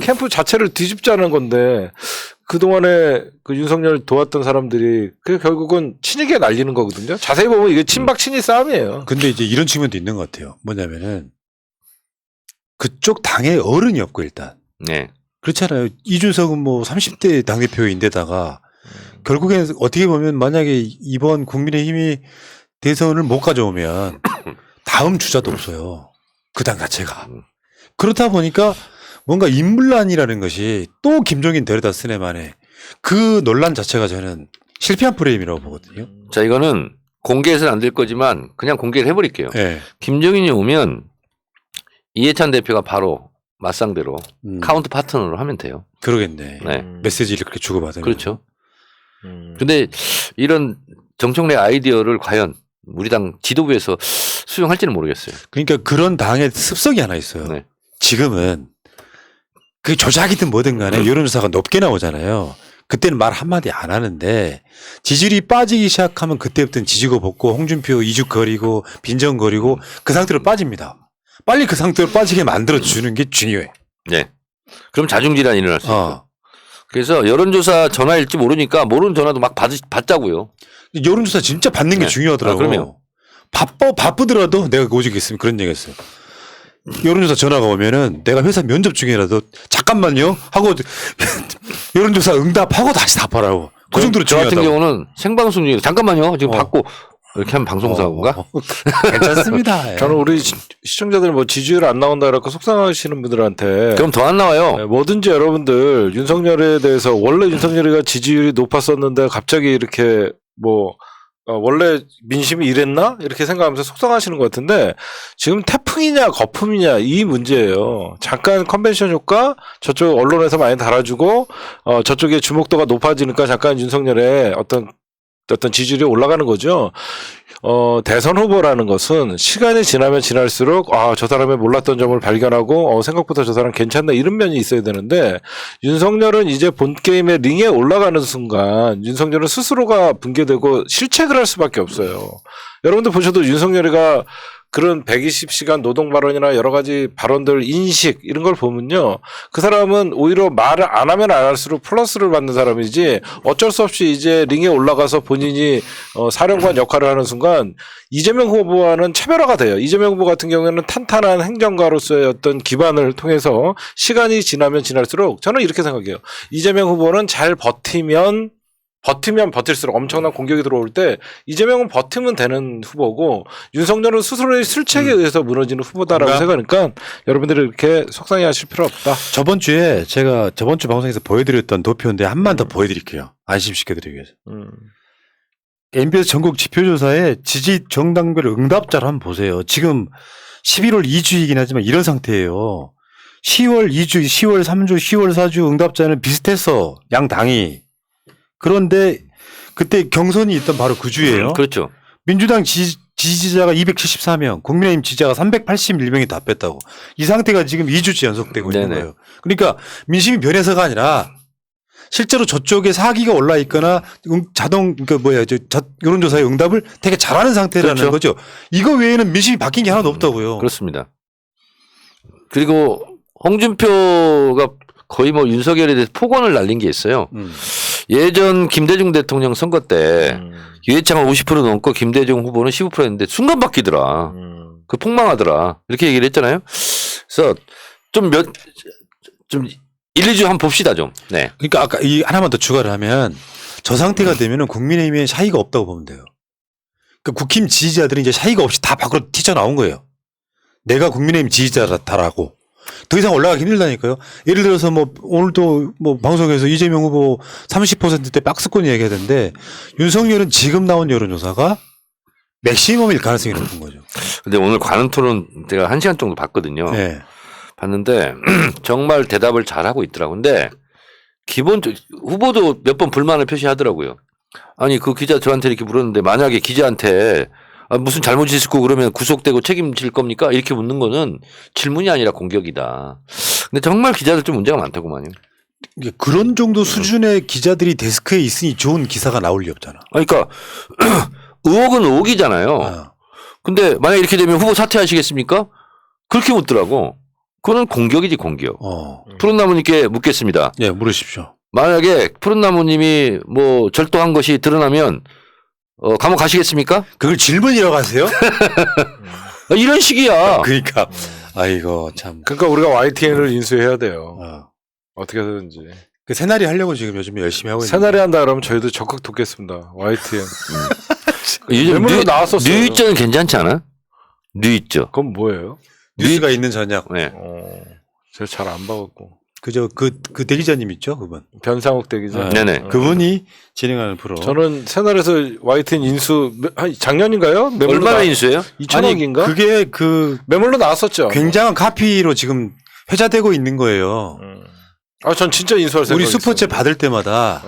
캠프 자체를 뒤집자는 건데 그동안에 그 윤석열 도왔던 사람들이 그 결국은 친이게 날리는 거거든요. 자세히 보면 이게 친박 친이 싸움이에요. 근데 이제 이런 측면도 있는 것 같아요. 뭐냐면은 그쪽 당의 어른이 없고 일단. 네. 그렇잖아요. 이준석은 뭐 30대 당대표인데다가 결국엔 어떻게 보면 만약에 이번 국민의힘이 대선을 못 가져오면 다음 주자도 없어요. 그 당 자체가. 그렇다 보니까 뭔가 인물난이라는 것이 또 김종인 데려다 쓰네만에 그 논란 자체가 저는 실패한 프레임이라고 보거든요. 자, 이거는 공개해서는 안 될 거지만 그냥 공개를 해버릴게요. 네. 김종인이 오면 이해찬 대표가 바로 맞상대로 카운트 파트너로 하면 돼요. 그러겠네. 네. 메시지를 그렇게 주고받으면. 그렇죠. 근데 이런 정청래 아이디어를 과연 우리 당 지도부에서 수용할지는 모르겠어요. 그러니까 그런 당의 습성이 하나 있어요. 네. 지금은 그 조작이든 뭐든 간에 여론조사가 높게 나오잖아요. 그때는 말 한마디 안 하는데 지지율이 빠지기 시작하면 그때부터는 지지고 볶고 홍준표 이죽거리고 빈정거리고 그 상태로 빠집니다. 빨리 그 상태로 빠지게 만들어주는 게 중요해. 네. 그럼 자중질환이 일어날 수 있어요. 어. 그래서 여론조사 전화일지 모르니까 모르는 전화도 막 받자고요. 여론조사 진짜 받는 게 네. 중요하더라고. 아, 그럼요. 바쁘더라도 내가 오직 있으면 그런 얘기 했어요. 여론조사 전화가 오면은 내가 회사 면접 중이라도 잠깐만요 하고 여론조사 응답하고 다시 답하라고. 그 정도로 저 같은 중요하다고. 경우는 생방송 중에 잠깐만요. 지금 받고 이렇게 하면 방송사고인가? 괜찮습니다. 예. 저는 우리 시청자들 뭐 지지율 안 나온다 그래서 속상하시는 분들한테 그럼 더 안 나와요. 네, 뭐든지 여러분들 윤석열에 대해서 원래 윤석열이가 지지율이 높았었는데 갑자기 이렇게 뭐 원래 민심이 이랬나? 이렇게 생각하면서 속상하시는 것 같은데 지금 태풍이냐 거품이냐 이 문제예요. 잠깐 컨벤션 효과 저쪽 언론에서 많이 달아주고 저쪽에 주목도가 높아지니까 잠깐 윤석열의 어떤 지지율이 올라가는 거죠. 대선 후보라는 것은 시간이 지나면 지날수록 저 사람의 몰랐던 점을 발견하고 생각보다 저 사람 괜찮다 이런 면이 있어야 되는데 윤석열은 이제 본 게임의 링에 올라가는 순간 윤석열은 스스로가 붕괴되고 실책을 할 수밖에 없어요. 여러분들 보셔도 윤석열이가 그런 120시간 노동 발언이나 여러 가지 발언들 인식 이런 걸 보면요. 그 사람은 오히려 말을 안 하면 안 할수록 플러스를 받는 사람이지 어쩔 수 없이 이제 링에 올라가서 본인이 사령관 역할을 하는 순간 이재명 후보와는 차별화가 돼요. 이재명 후보 같은 경우에는 탄탄한 행정가로서의 어떤 기반을 통해서 시간이 지나면 지날수록 저는 이렇게 생각해요. 이재명 후보는 잘 버티면 버틸수록 엄청난 공격이 들어올 때 이재명은 버티면 되는 후보고 윤석열은 스스로의 실책에 의해서 무너지는 후보다라고 생각하니까 여러분들이 이렇게 속상해하실 필요 없다. 저번 주에 제가 저번 주 방송에서 보여드렸던 도표인데 한 번 더 보여드릴게요. 안심시켜드리기 위해서. MBS 전국 지표조사에 지지 정당별 응답자를 한번 보세요. 지금 11월 2주이긴 하지만 이런 상태예요. 10월 2주, 10월 3주, 10월 4주 응답자는 비슷했어. 양 당이. 그런데 그때 경선이 있던 바로 그 주예요. 그렇죠. 민주당 지지자가 274명, 국민의힘 지지자가 381명이 다 뺐다고. 이 상태가 지금 2주째 연속되고 있는 네네. 거예요. 그러니까 민심이 변해서가 아니라 실제로 저쪽에 사기가 올라 있거나 여론조사의 응답을 되게 잘하는 상태라는 그렇죠. 거죠. 이거 외에는 민심이 바뀐 게 하나도 없다고요. 그렇습니다. 그리고 홍준표가 거의 뭐 윤석열에 대해서 폭언을 날린 게 있어요. 예전 김대중 대통령 선거 때 유해창은 50% 넘고 김대중 후보는 15%였는데 순간 바뀌더라. 그 폭망하더라. 이렇게 얘기를 했잖아요. 그래서 좀 1, 2주 한번 봅시다 좀. 네. 그러니까 아까 이 하나만 더 추가를 하면 저 상태가 되면은 국민의힘에 샤이가 없다고 보면 돼요. 그러니까 국힘 지지자들은 이제 샤이가 없이 다 밖으로 튀쳐나온 거예요. 내가 국민의힘 지지자다라고. 더 이상 올라가기 힘들다니까요. 예를 들어서 오늘도 방송에서 이재명 후보 30%대 박스권 얘기하던데 윤석열은 지금 나온 여론조사가 맥시멈일 가능성이 높은 거죠. 근데 오늘 관훈 토론 제가 1시간 정도 봤거든요. 네. 봤는데 정말 대답을 잘하고 있더라고요. 근데 기본적으로 후보도 몇 번 불만을 표시하더라고요. 아니 그 기자 저한테 이렇게 물었는데 만약에 기자한테 무슨 잘못이 있었고 그러면 구속되고 책임질 겁니까? 이렇게 묻는 거는 질문이 아니라 공격이다. 근데 정말 기자들 좀 문제가 많다고만요. 그런 정도 수준의 기자들이 데스크에 있으니 좋은 기사가 나올 리 없잖아. 그러니까 의혹은 의혹이잖아요. 근데 만약 이렇게 되면 후보 사퇴하시겠습니까? 그렇게 묻더라고. 그거는 공격이지 공격. 푸른나무님께 묻겠습니다. 예, 물으십시오. 만약에 푸른나무님이 뭐 절도한 것이 드러나면 감옥 가시겠습니까? 그걸 질문이라고 하세요? 이런 식이야. 그러니까 아이고 참. 그러니까 우리가 YTN을 인수해야 돼요. 어떻게 해서든지. 그 새날이 하려고 지금 요즘 열심히 하고 있는. 새날이 한다 그러면 저희도 적극 돕겠습니다. YTN. 요즘 매물로 나왔었어요. 뉴이저는 괜찮지 않아? 뉴이저. 그건 뭐예요? 뉴스가 있는 저녁. 네. 제가 잘 안 봐갖고. 그저 그 대기자님 있죠, 그분. 변상욱 대기자. 네네. 그분이 진행하는 프로. 저는 새날에서 YTN 인수 작년인가요? 얼마나 인수해요? 2천억인가? 그게 그 매물로 나왔었죠. 굉장한 카피로 지금 회자되고 있는 거예요. 전 진짜 인수할 생각. 우리 슈퍼챗 받을 때마다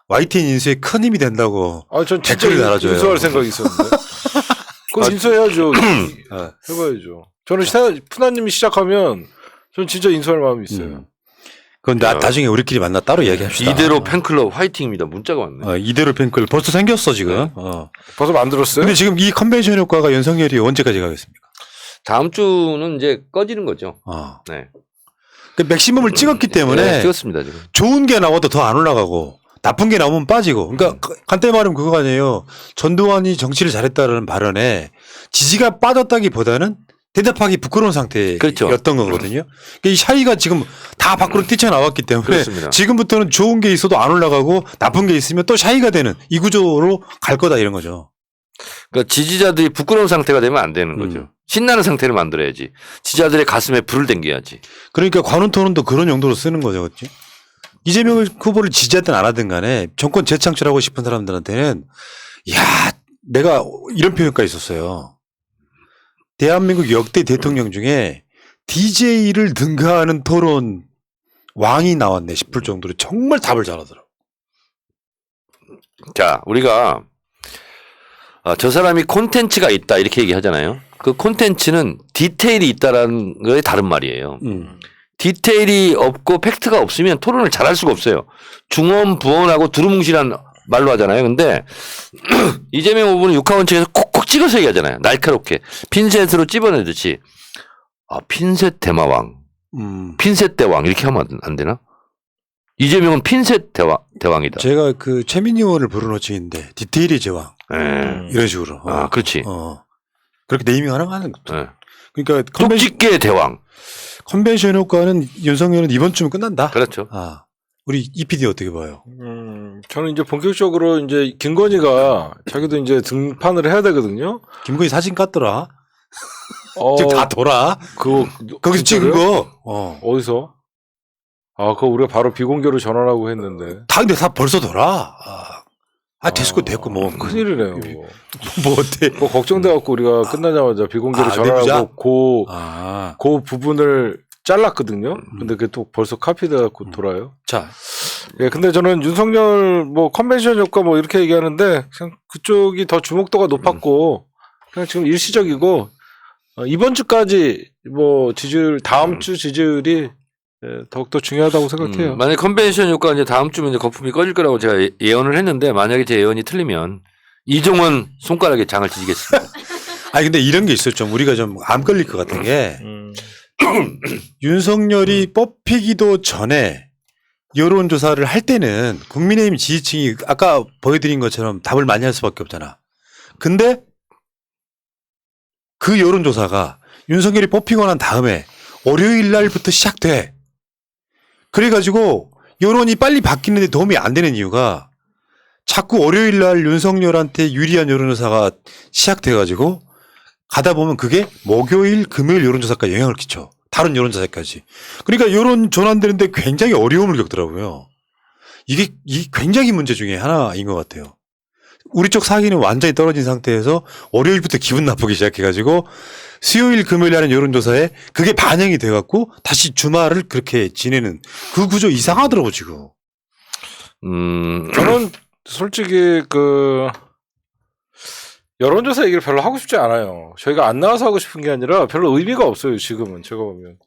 YTN 인수에 큰 힘이 된다고. 전 진짜 댓글을 달아줘요. 인수할 생각이 있었는데. 그거 인수해야죠. 해봐야죠. 저는 푸나님이 시작하면 전 진짜 인수할 마음이 있어요. 그건 나중에 우리끼리 만나 따로 얘기합시다. 이대로 팬클럽 화이팅입니다. 문자가 왔네. 이대로 팬클럽 벌써 생겼어 지금. 벌써 만들었어요? 근데 지금 이 컨벤션 효과가 윤석열이 언제까지 가겠습니까? 다음 주는 이제 꺼지는 거죠. 네. 그 맥시멈을 찍었기 때문에 네, 찍었습니다 지금. 좋은 게 나와도 더 안 올라가고 나쁜 게 나오면 빠지고. 그러니까 간단히 말하면 그거 아니에요. 전두환이 정치를 잘했다는 발언에 지지가 빠졌다기보다는 대답하기 부끄러운 상태였던 그렇죠. 거거든요. 그러니까 이 샤이가 지금 다 밖으로 뛰쳐나왔기 때문에 그렇습니다. 지금부터는 좋은 게 있어도 안 올라가고 나쁜 게 있으면 또 샤이가 되는 이 구조로 갈 거다 이런 거죠. 그러니까 지지자들이 부끄러운 상태가 되면 안 되는 거죠. 신나는 상태를 만들어야지. 지지자들의 가슴에 불을 당겨야지. 그러니까 관훈 토론도 그런 용도로 쓰는 거죠. 그렇지? 이재명 후보를 지지하든 안 하든 간에 정권 재창출하고 싶은 사람들한테는 야 내가 이런 표현까지 있었어요. 대한민국 역대 대통령 중에 DJ를 능가하는 토론 왕이 나왔네 싶을 정도로 정말 답을 잘하더라고. 자, 우리가 저 사람이 콘텐츠가 있다 이렇게 얘기하잖아요. 그 콘텐츠는 디테일이 있다라는 거에 다른 말이에요. 디테일이 없고 팩트가 없으면 토론을 잘할 수가 없어요. 중언 부언하고 두루뭉실한 말로 하잖아요. 근데 이재명 후보는 육하원 측에서 콕콕 찍어서 얘기하잖아요. 날카롭게 핀셋으로 찝어내듯이 핀셋 대마왕, 핀셋 대왕 이렇게 하면 안 되나? 이재명은 핀셋 대왕이다. 제가 그 최민희 의원을 부른 호칭인데 디테일이 제왕 이런 식으로. 그렇지. 그렇게 네이밍하는 거 하는 것도. 네. 그러니까 쪽집게 대왕. 컨벤션 효과는 윤석열은 이번 주면 끝난다. 그렇죠. 우리 이 PD 어떻게 봐요? 저는 이제 본격적으로 이제 김건희가 자기도 이제 등판을 해야 되거든요. 김건희 사진 깠더라. 지금 다 돌아. 거기서 찍은 거. 어디서? 그거 우리가 바로 비공개로 전환하고 했는데. 근데 다 벌써 돌아. 됐고 뭐. 큰일이네요. 뭐 어때? 뭐 걱정돼갖고 우리가 끝나자마자 비공개로 전환하고 그 부분을 잘랐거든요. 근데 그게 또 벌써 카피돼갖고 돌아요. 자. 예, 근데 저는 윤석열 뭐 컨벤션 효과 뭐 이렇게 얘기하는데 그냥 그쪽이 더 주목도가 높았고 그냥 지금 일시적이고 이번 주까지 뭐 지지율 다음 주 지지율이 더욱더 중요하다고 생각해요. 만약 컨벤션 효과 이제 다음 주면 이제 거품이 꺼질 거라고 제가 예언을 했는데 만약에 제 예언이 틀리면 이종원 손가락에 장을 지지겠습니다. 근데 이런 게 있어요. 좀 우리가 좀 안 걸릴 것 같은 게 윤석열이 뽑히기도 전에 여론조사를 할 때는 국민의힘 지지층이 아까 보여드린 것처럼 답을 많이 할 수밖에 없잖아. 근데 그 여론조사가 윤석열이 뽑히고 난 다음에 월요일 날부터 시작돼. 그래가지고 여론이 빨리 바뀌는데 도움이 안 되는 이유가 자꾸 월요일 날 윤석열한테 유리한 여론조사가 시작돼가지고 가다 보면 그게 목요일, 금요일 여론조사까지 영향을 끼쳐. 다른 여론조사까지. 그러니까 여론 전환되는데 굉장히 어려움을 겪더라고요. 이게 굉장히 문제 중에 하나인 것 같아요. 우리 쪽 사기는 완전히 떨어진 상태에서 월요일부터 기분 나쁘기 시작해가지고 수요일, 금요일 하는 여론조사에 그게 반영이 돼갖고 다시 주말을 그렇게 지내는 그 구조 이상하더라고, 지금. 저는 솔직히 여론조사 얘기를 별로 하고 싶지 않아요. 저희가 안 나와서 하고 싶은 게 아니라 별로 의미가 없어요, 지금은. 제가 보면.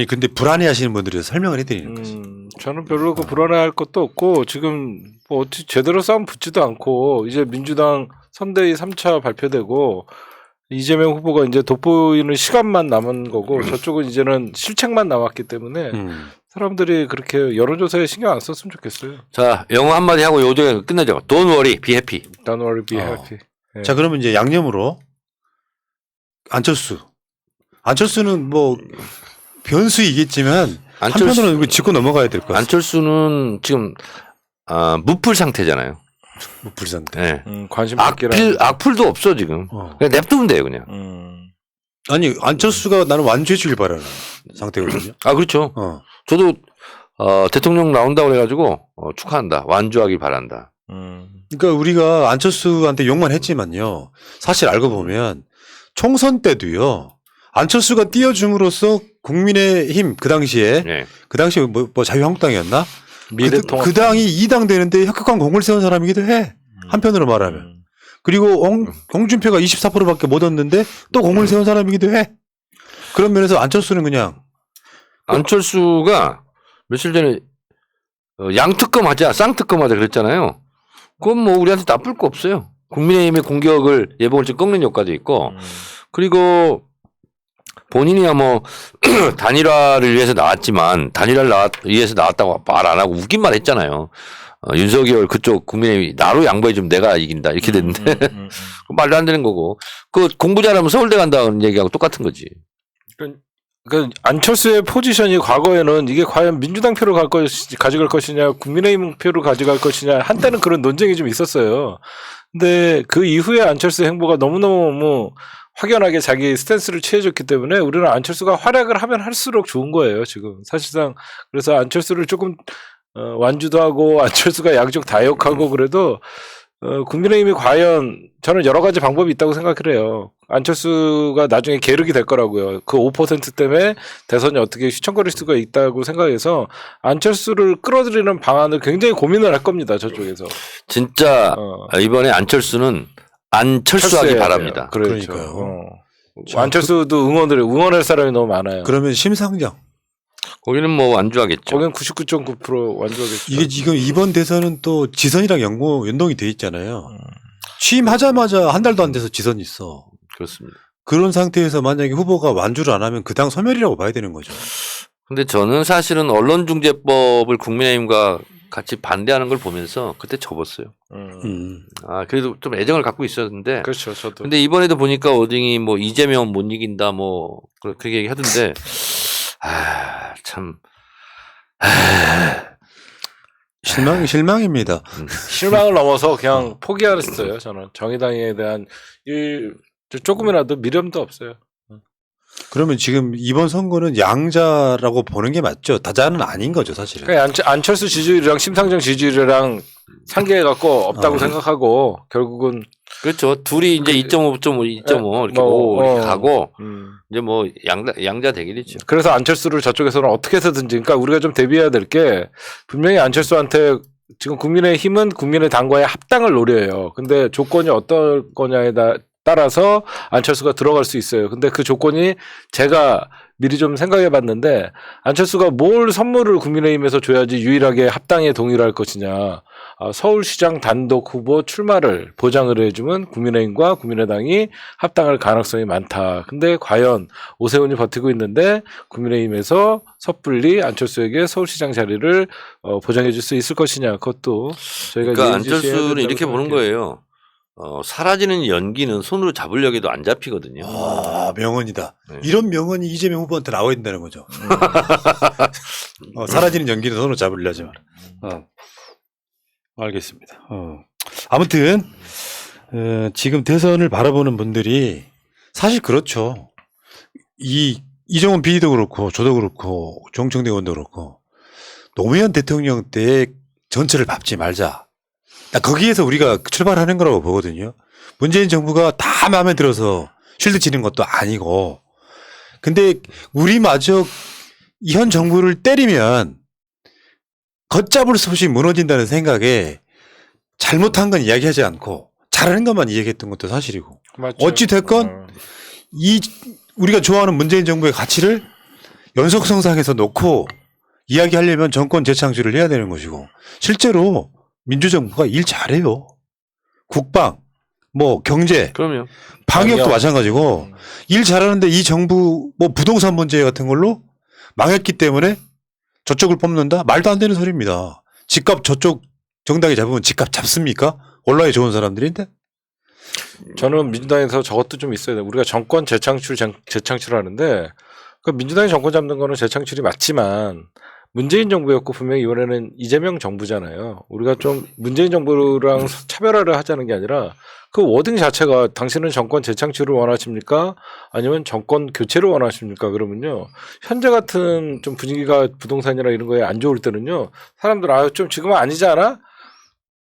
근데 불안해 하시는 분들이 설명을 해드리는 거지. 저는 별로 불안해할 것도 없고, 지금 뭐 어떻게 제대로 싸움 붙지도 않고, 이제 민주당 선대위 3차 발표되고, 이재명 후보가 이제 돋보이는 시간만 남은 거고, 저쪽은 이제는 실책만 남았기 때문에, 사람들이 그렇게 여론조사에 신경 안 썼으면 좋겠어요. 자, 영어 한마디 하고 요정에 끝내죠. Don't worry, be happy. Don't worry, be happy. 네. 자, 그러면 이제 양념으로 안철수는 뭐 변수이겠지만 한편으로는 이거 짚고 넘어가야 될 것 같아요. 안철수는 지금 무풀 상태잖아요. 무풀 상태. 네. 관심 받기라. 악플도 없어 지금. 그냥 냅두면 돼요 그냥. 안철수가 나는 완주해 주길 바라는 상태거든요. 그렇죠. 저도 대통령 나온다고 그래가지고 축하한다. 완주하길 바란다. 그러니까 우리가 안철수한테 욕만 했지만요. 사실 알고 보면 총선 때도요. 안철수가 띄워줌으로써 국민의힘 그 당시에 뭐 자유한국당이었나? 그 당이 2당 되는데 혁혁한 공을 세운 사람이기도 해. 한편으로 말하면. 그리고 홍준표가 24%밖에 못 얻는데 또 공을 세운 사람이기도 해. 그런 면에서 안철수는 그냥 안철수가 며칠 전에 양특검 하자, 쌍특검 하자 그랬잖아요. 그건 뭐 우리한테 나쁠 거 없어요. 국민의힘의 공격을 예봉을 좀 꺾는 효과도 있고, 그리고 본인이야 뭐 단일화를 위해서 나왔지만 단일화를 위해서 나왔다고 말 안 하고 웃긴 말 했잖아요. 윤석열 그쪽 국민의힘이 나로 양보해 주면 내가 이긴다 이렇게 됐는데 말도 안 되는 거고, 그 공부 잘하면 서울대 간다는 얘기하고 똑같은 거지. 그러니까 안철수의 포지션이 과거에는 이게 과연 민주당 표를 가져갈 것이냐, 국민의힘 표를 가져갈 것이냐, 한때는 그런 논쟁이 좀 있었어요. 근데 그 이후에 안철수의 행보가 너무너무 확연하게 자기 스탠스를 취해줬기 때문에 우리는 안철수가 활약을 하면 할수록 좋은 거예요, 지금. 사실상. 그래서 안철수를 조금 완주도 하고 안철수가 양쪽 다 욕하고 그래도 국민의힘이 과연 저는 여러 가지 방법이 있다고 생각을 해요. 안철수가 나중에 계륵이 될 거라고요. 그 5% 때문에 대선이 어떻게 휘청거릴 수가 있다고 생각해서 안철수를 끌어들이는 방안을 굉장히 고민을 할 겁니다. 저쪽에서. 진짜 이번에 안철수는 안철수하기 철수해야 바랍니다. 돼요. 그렇죠. 그러니까요. 안철수도 응원할 사람이 너무 많아요. 그러면 심상정. 거기는 뭐 완주하겠죠. 거긴 99.9% 완주하겠죠. 이게 지금 이번 대선은 또 지선이랑 연동이 돼 있잖아요. 취임하자마자 한 달도 안 돼서 지선이 있어. 그렇습니다. 그런 상태에서 만약에 후보가 완주를 안 하면 그 당 소멸이라고 봐야 되는 거죠. 근데 저는 사실은 언론중재법을 국민의힘과 같이 반대하는 걸 보면서 그때 접었어요. 아, 그래도 좀 애정을 갖고 있었는데. 그렇죠. 저도. 근데 이번에도 보니까 어딩이 뭐 이재명 못 이긴다 뭐 그렇게 얘기하던데 참 실망입니다. 실망을 넘어서 그냥 포기하랬어요. 저는 정의당에 대한 조금이라도 미련도 없어요. 그러면 지금 이번 선거는 양자라고 보는 게 맞죠? 다자는 아닌 거죠, 사실은. 그러니까 안철수 지지율이랑 심상정 지지율이랑 상계해갖고 없다고 생각하고 결국은 그렇죠. 둘이 이제 2.5 이렇게 이렇게 가고 이제 뭐 양자 대결이죠. 그래서 안철수를 저쪽에서는 어떻게 해서든지 그러니까 우리가 좀 대비해야 될 게 분명히 안철수한테 지금 국민의힘은 국민의당과의 합당을 노려요. 근데 조건이 어떨 거냐에 따라서 안철수가 들어갈 수 있어요. 근데 그 조건이 제가 미리 좀 생각해 봤는데 안철수가 뭘 선물을 국민의힘에서 줘야지 유일하게 합당에 동의를 할 것이냐. 서울시장 단독 후보 출마를 보장을 해주면 국민의힘과 국민의당이 합당할 가능성이 많다. 근데 과연 오세훈이 버티고 있는데 국민의힘에서 섣불리 안철수에게 서울시장 자리를 보장해 줄 수 있을 것이냐. 그것도 저희가 그러니까 안철수는 이렇게 보는 생각해요. 거예요. 사라지는 연기는 손으로 잡으려고 해도 안 잡히거든요. 아, 명언이다. 네. 이런 명언이 이재명 후보한테 나와야 된다는 거죠. 사라지는 연기는 손으로 잡으려 하지 마라. 알겠습니다. 아무튼 지금 대선을 바라보는 분들이 사실 그렇죠. 이정훈 PD도 그렇고 저도 그렇고 정청래 의원도 그렇고 노무현 대통령 때 전체를 밟지 말자. 거기에서 우리가 출발하는 거라고 보거든요. 문재인 정부가 다 마음에 들어서 쉴드 치는 것도 아니고. 근데 우리마저 현 정부를 때리면 걷잡을 수 없이 무너진다는 생각에 잘못한 건 이야기하지 않고 잘하는 것만 이야기했던 것도 사실이고. 맞죠. 어찌 됐건 우리가 좋아하는 문재인 정부의 가치를 연속성상에서 놓고 이야기하려면 정권 재창출을 해야 되는 것이고 실제로 민주정부가 일 잘해요. 국방, 뭐 경제, 그럼요. 방역도 방역. 마찬가지고 일 잘하는데 이 정부 뭐 부동산 문제 같은 걸로 망했기 때문에 저쪽을 뽑는다? 말도 안 되는 소리입니다. 집값 저쪽 정당이 잡으면 집값 잡습니까? 온라인 좋은 사람들인데? 저는 민주당에서 저것도 좀 있어야 돼. 우리가 정권 재창출하는데 그 민주당이 정권 잡는 거는 재창출이 맞지만 문재인 정부였고 분명히 이번에는 이재명 정부잖아요. 우리가 좀 문재인 정부랑 차별화를 하자는 게 아니라 그 워딩 자체가 당신은 정권 재창출을 원하십니까? 아니면 정권 교체를 원하십니까? 그러면요. 현재 같은 좀 분위기가 부동산이나 이런 거에 안 좋을 때는요. 사람들 좀 지금은 아니지 않아?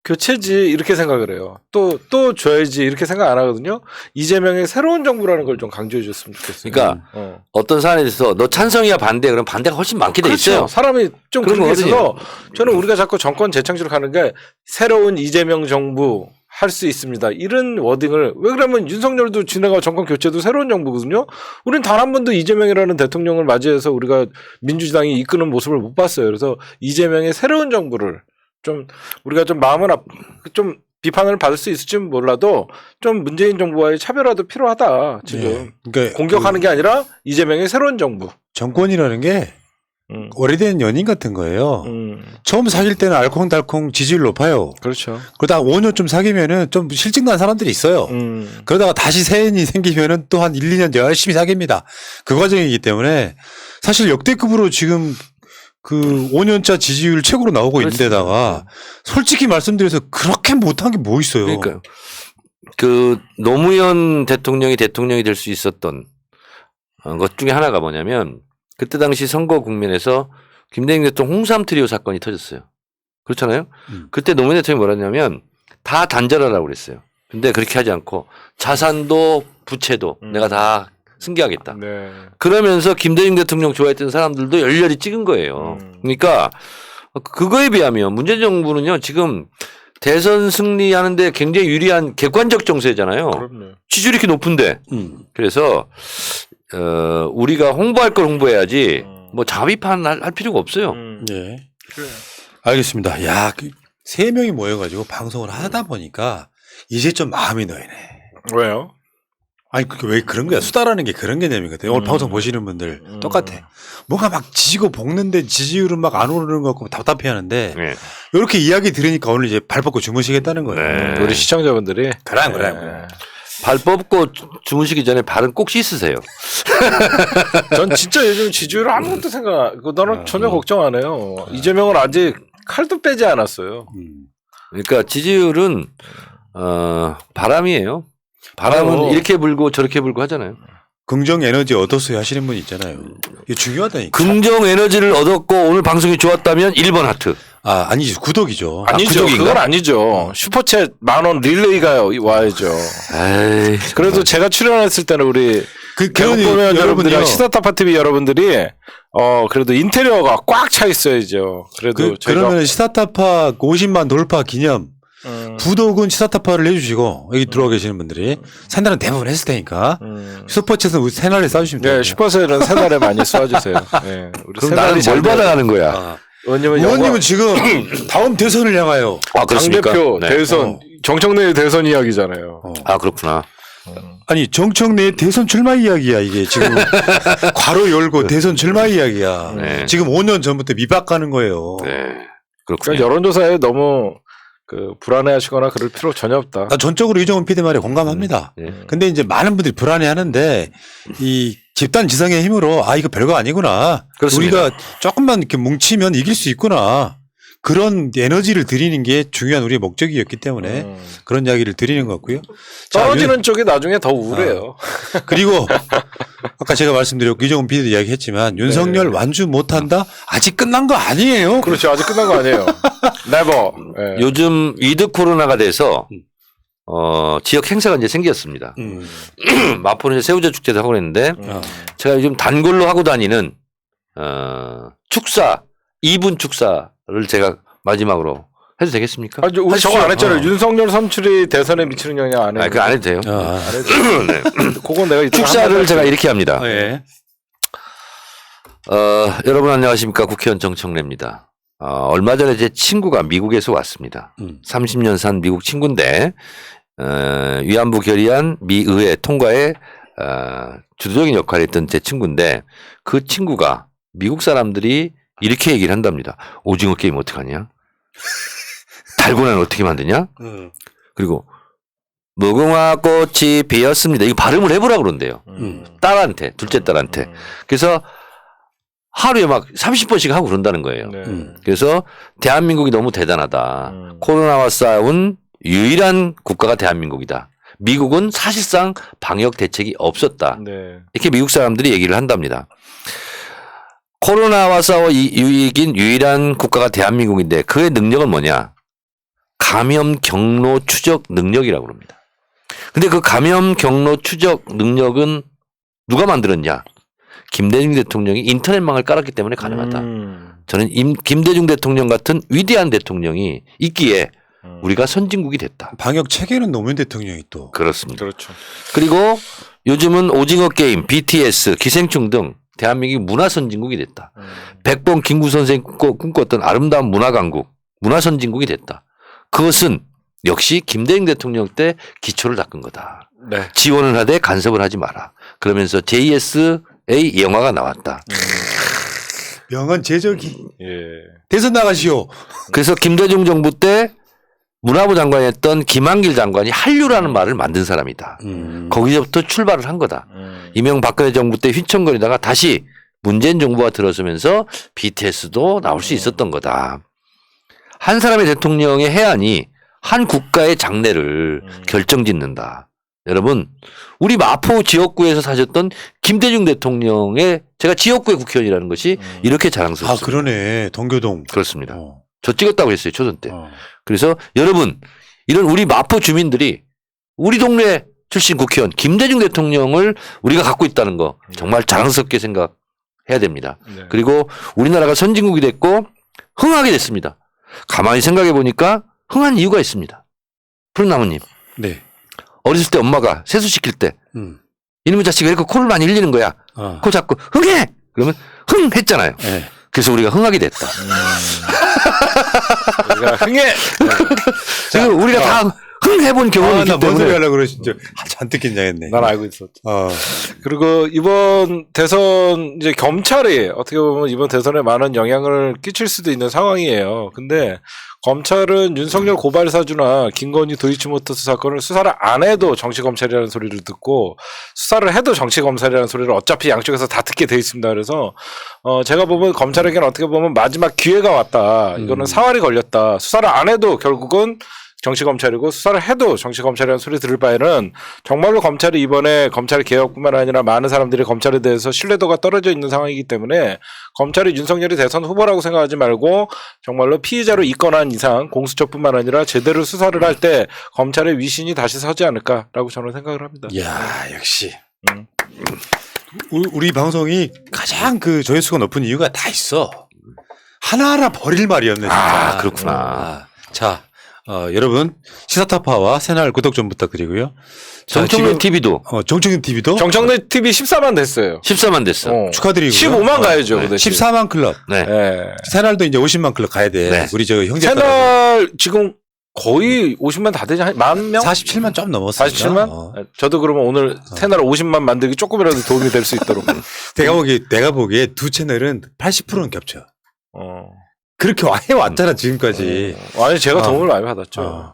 교체지 이렇게 생각을 해요. 또 줘야지 이렇게 생각 안 하거든요. 이재명의 새로운 정부라는 걸 좀 강조해 줬으면 좋겠어요. 그러니까 어떤 사안에 대해서 너 찬성이야 반대 그럼 반대가 훨씬 많게 돼 그렇죠. 있어요. 사람이 좀 그런 그런 게 거거든요. 있어서 저는 우리가 자꾸 정권 재창출을 하는 게 새로운 이재명 정부 할 수 있습니다. 이런 워딩을 왜 그러면 윤석열도 지나가 정권 교체도 새로운 정부거든요. 우린 단 한 번도 이재명이라는 대통령을 맞이해서 우리가 민주당이 이끄는 모습을 못 봤어요. 그래서 이재명의 새로운 정부를 좀 우리가 좀 마음은 좀 비판을 받을 수 있을지 몰라도 좀 문재인 정부와의 차별화도 필요하다. 지금 네. 그러니까 공격하는 게 아니라 이재명의 새로운 정부. 정권이라는 게 오래된 연인 같은 거예요. 처음 사귈 때는 알콩달콩 지지율 높아요. 그렇죠. 그러다가 5년쯤 사귀면은 좀 실증난 사람들이 있어요. 그러다가 다시 새인이 생기면은 또 한 1, 2년 열심히 사깁니다. 그 과정이기 때문에 사실 역대급으로 지금 그 5년차 지지율 최고로 나오고 있는 데다가 솔직히 말씀드려서 그렇게 못한 게 뭐 있어요. 그러니까요. 그 노무현 대통령이 될 수 있었던 것 중에 하나가 뭐냐면 그때 당시 선거 국면에서 김대중 대통령 홍삼 트리오 사건이 터졌어요. 그렇잖아요. 그때 노무현 대통령이 뭐라 했냐면 다 단절하라고 그랬어요. 근데 그렇게 하지 않고 자산도 부채도 내가 다 승계하겠다. 네. 그러면서 김대중 대통령 좋아했던 사람들도 열렬히 찍은 거예요. 그러니까 그거에 비하면 문재인 정부는요 지금 대선 승리하는데 굉장히 유리한 객관적 정세잖아요. 그럼요. 지지율이 이렇게 높은데. 그래서 우리가 홍보할 걸 홍보해야지 뭐 자비판 할 필요가 없어요. 예. 그래. 알겠습니다. 야, 세 명이 모여가지고 방송을 하다 보니까 이제 좀 마음이 놓이네. 왜요? 아니, 그게 왜 그런 거야? 수다라는 게 그런 개념이거든. 오늘 방송 보시는 분들 똑같아. 뭔가 막 지지고 볶는데 지지율은 막 안 오르는 것 같고 답답해 하는데 네. 이렇게 이야기 들으니까 오늘 이제 발 뻗고 주무시겠다는 거예요. 네. 우리 시청자분들이 그래. 발 뽑고 주무시기 전에 발은 꼭 씻으세요. 전 진짜 요즘 지지율 아무것도 나는 전혀 걱정 안 해요. 이재명은 아직 칼도 빼지 않았어요. 그러니까 지지율은 바람이에요. 바람은 아유. 이렇게 불고 저렇게 불고 하잖아요. 긍정 에너지 얻었어요 하시는 분 있잖아요. 이게 중요하다니까. 긍정 에너지를 얻었고 오늘 방송이 좋았다면 1번 하트. 아, 아니지. 구독이죠. 아니죠. 구독인가? 그건 아니죠. 슈퍼챗 10,000원 릴레이가 와야죠. 에이, 그래도 제가 출연했을 때는 우리 그런 보면 여러분들이랑 여러분이요. 시사타파 TV 여러분들이 그래도 인테리어가 꽉 차 있어야죠. 그래도 저희가 그러면 시사타파 50만 돌파 기념 구독은 시사타파를 해주시고 여기 들어와 계시는 분들이 산다는 대부분 했을 테니까 슈퍼챗은 우리 새날에 쏴주시면 돼요. 네, 슈퍼챗은 새날에 많이 쏴주세요. 네, 우리 그럼 나는 뭘 받아가는 거야? 의원님은 지금 다음 대선을 향하여 아, 그렇습니까? 당대표 네. 대선 정청래 대선 이야기잖아요. 아, 그렇구나. 아니 정청래의 대선 출마 이야기야 이게 지금 괄호 열고 대선 출마 이야기야. 네. 지금 5년 전부터 밑바가는 거예요. 네. 그러니까 그렇군요. 여론조사에 너무 불안해하시거나 그럴 필요 전혀 없다. 나 전적으로 이정훈 PD 말에 공감합니다. 네. 근데 이제 많은 분들이 불안해하는데 이 집단 지성의 힘으로 이거 별거 아니구나. 그렇습니다. 우리가 조금만 이렇게 뭉치면 이길 수 있구나. 그런 에너지를 드리는 게 중요한 우리의 목적이었기 때문에 그런 이야기를 드리는 것 같고요. 자, 떨어지는 쪽이 나중에 더 우울해요. 그리고 아까 제가 말씀드렸고 이정훈 PD도 이야기했지만 윤석열 완주 못한다? 아직 끝난 거 아니에요. 그렇죠. 아직 끝난 거 아니에요. 네버. 네. 요즘 위드 코로나가 돼서 지역 행사가 이제 생겼습니다. 마포는 이제 새우젓 축제도 하고 그랬는데 제가 요즘 단골로 하고 다니는 축사 2분 축사를 제가 마지막으로 해도 되겠습니까? 아니, 우리 저거 안 했잖아요. 윤석열 선출이 대선에 미치는 영향 안 해요. 그거 안 해도 돼요. 안 해도 돼요. 그건 내가 이따가 축사를 제가 이렇게 합니다. 예. 여러분 안녕하십니까. 국회의원 정청래입니다. 얼마 전에 제 친구가 미국에서 왔습니다. 30년 산 미국 친구인데 위안부 결의안 미 의회 통과에 주도적인 역할을 했던 제 친구인데 그 친구가 미국 사람들이 이렇게 얘기를 한답니다. 오징어 게임 어떡하냐? 달고나는 어떻게 만드냐? 그리고 무궁화 꽃이 피었습니다. 이거 발음을 해보라고 그런대요. 딸한테, 둘째 딸한테. 그래서 하루에 막 30번씩 하고 그런다는 거예요. 네. 그래서 대한민국이 너무 대단하다. 코로나와 싸운 유일한 국가가 대한민국이다. 미국은 사실상 방역 대책이 없었다. 네. 이렇게 미국 사람들이 얘기를 한답니다. 코로나와 싸워 이긴 유일한 국가가 대한민국인데 그의 능력은 뭐냐? 감염 경로 추적 능력이라고 합니다. 근데 그 감염 경로 추적 능력은 누가 만들었냐? 김대중 대통령이 인터넷망을 깔았기 때문에 가능하다. 저는 김대중 대통령 같은 위대한 대통령이 있기에 우리가 선진국이 됐다. 방역 체계는 노무현 대통령이 또. 그렇습니다. 그렇죠. 그리고 요즘은 오징어 게임, BTS, 기생충 등 대한민국이 문화 선진국이 됐다. 백범 김구 선생이 꿈꿨던 아름다운 문화 강국, 문화 선진국이 됐다. 그것은 역시 김대중 대통령 때 기초를 닦은 거다. 네. 지원을 하되 간섭을 하지 마라. 그러면서 JSA 영화가 나왔다. 명언 제적이. 예. 대선 나가시오. 그래서 김대중 정부 때 문화부 장관이었던 김한길 장관이 한류라는 말을 만든 사람이다. 거기서부터 출발을 한 거다. 이명박근혜 정부 때 휘청거리다가 다시 문재인 정부가 들어서면서 BTS도 나올 수 있었던 거다. 한 사람의 대통령의 해안이 한 국가의 장래를 결정짓는다. 여러분, 우리 마포 지역구에서 사셨던 김대중 대통령의 제가 지역구의 국회의원이라는 것이 이렇게 자랑스럽습니다. 그러네. 동교동. 그렇습니다. 저 찍었다고 했어요, 초선 때. 어. 그래서 여러분, 이런 우리 마포 주민들이 우리 동네 출신 국회의원 김대중 대통령을 우리가 갖고 있다는 거 정말 자랑스럽게 생각해야 됩니다. 네. 그리고 우리나라가 선진국이 됐고 흥하게 됐습니다. 가만히 생각해 보니까 흥한 이유가 있습니다. 푸른나무님, 네. 어렸을 때 엄마가 세수시킬 때 음. 이놈의 자식이 왜 이렇게 코를 많이 흘리는 거야? 코 잡고 흥해! 그러면 흥했잖아요. 네. 그래서 우리가 흥하게 됐다. 우리가 흥해. 지금 우리가 다 흥해본 경험이 있기 나뭔 소리 때문에 하려고 그러신지 잔뜩 긴장했네. 난 알고 있었지. 어. 그리고 이번 대선 이제 검찰이 어떻게 보면 이번 대선에 많은 영향을 끼칠 수도 있는 상황이에요. 근데 검찰은 윤석열 고발 사주나 김건희 도이치모터스 사건을 수사를 안 해도 정치 검찰이라는 소리를 듣고 수사를 해도 정치 검찰이라는 소리를 어차피 양쪽에서 다 듣게 돼 있습니다. 그래서 제가 보면 검찰에게는 어떻게 보면 마지막 기회가 왔다. 이거는 사활이 걸렸다. 수사를 안 해도 결국은 정치 검찰이고 수사를 해도 정치 검찰이라는 소리 들을 바에는 정말로 검찰이 이번에 검찰 개혁뿐만 아니라 많은 사람들이 검찰에 대해서 신뢰도가 떨어져 있는 상황이기 때문에 검찰이 윤석열이 대선 후보라고 생각하지 말고 정말로 피의자로 입건한 이상 공수처뿐만 아니라 제대로 수사를 할 때 검찰의 위신이 다시 서지 않을까라고 저는 생각을 합니다. 이야, 역시. 우리 방송이 가장 그 조회수가 높은 이유가 다 있어. 하나하나 버릴 말이 없네, 진짜. 아, 그렇구나. 자, 여러분, 시사타파와 새날 구독 좀 부탁드리고요. 자, 정청래 지금, TV도 정청래 TV도 정청래 TV 14만 됐어요. 14만 됐어. 축하드리고요. 15만 가야죠. 네. 그 대신. 14만 클럽. 네. 네. 새날도 이제 50만 클럽 가야 돼. 네. 우리 저 형제. 채널 지금 거의 50만 다 되지 만 명? 47만 좀 넘었어요. 47만? 저도 그러면 오늘 채널 50만 만들기 조금이라도 도움이 될 수 있도록. 내가 보기에 두 채널은 80%는 겹쳐. 어. 그렇게 해왔잖아, 지금까지. 아니 제가 도움을 많이 받았죠.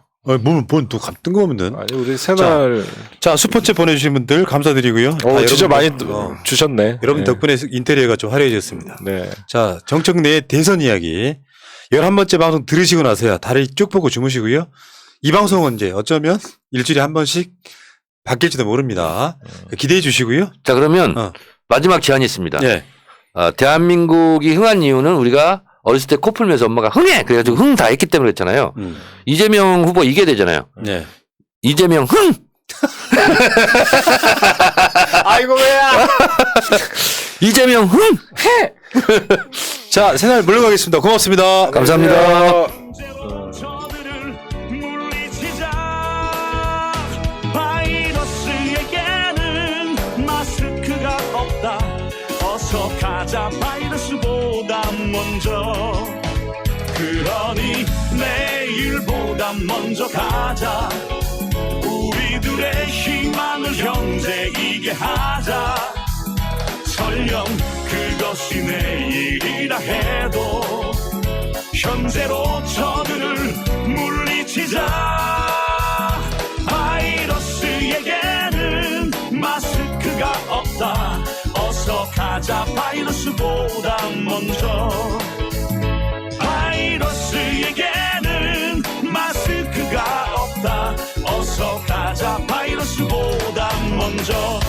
또 뜬금없는. 아니 우리 새날 자, 슈퍼챗 보내주신 분들 감사드리고요. 진짜 많이 어, 주셨네. 여러분 네. 덕분에 인테리어가 좀 화려해졌습니다. 네. 자, 정청래의 대선 이야기. 11번째 방송 들으시고 나서야 다리 쭉 펴고 주무시고요. 이 방송은 이제 어쩌면 일주일에 한 번씩 바뀔지도 모릅니다. 기대해 주시고요. 자, 그러면 마지막 제안이 있습니다. 네. 대한민국이 흥한 이유는 우리가 어렸을 때 코 풀면서 엄마가 흥해! 그래가지고 흥 다 했기 때문에 그랬잖아요. 이재명 후보 이게 되잖아요. 네. 이재명 흥! 아이고 왜야? 이재명 흥! 해! 자, 새날 물러가겠습니다. 고맙습니다. 감사합니다. 저들을 물리치자. 바이러스에게는 마스크가 없다. 어서 가자 바이러스보다 먼저. 그러니 내일보다 먼저 가자. 우리들의 희망을 형제이게 하자. 설령 그것이 내일이라 해도 현재로 저들을 물리치자. 바이러스에게는 마스크가 없다. 어서 가자 바이러스보다 먼저. 바이러스에게는 마스크가 없다. 어서 가자 바이러스보다 먼저.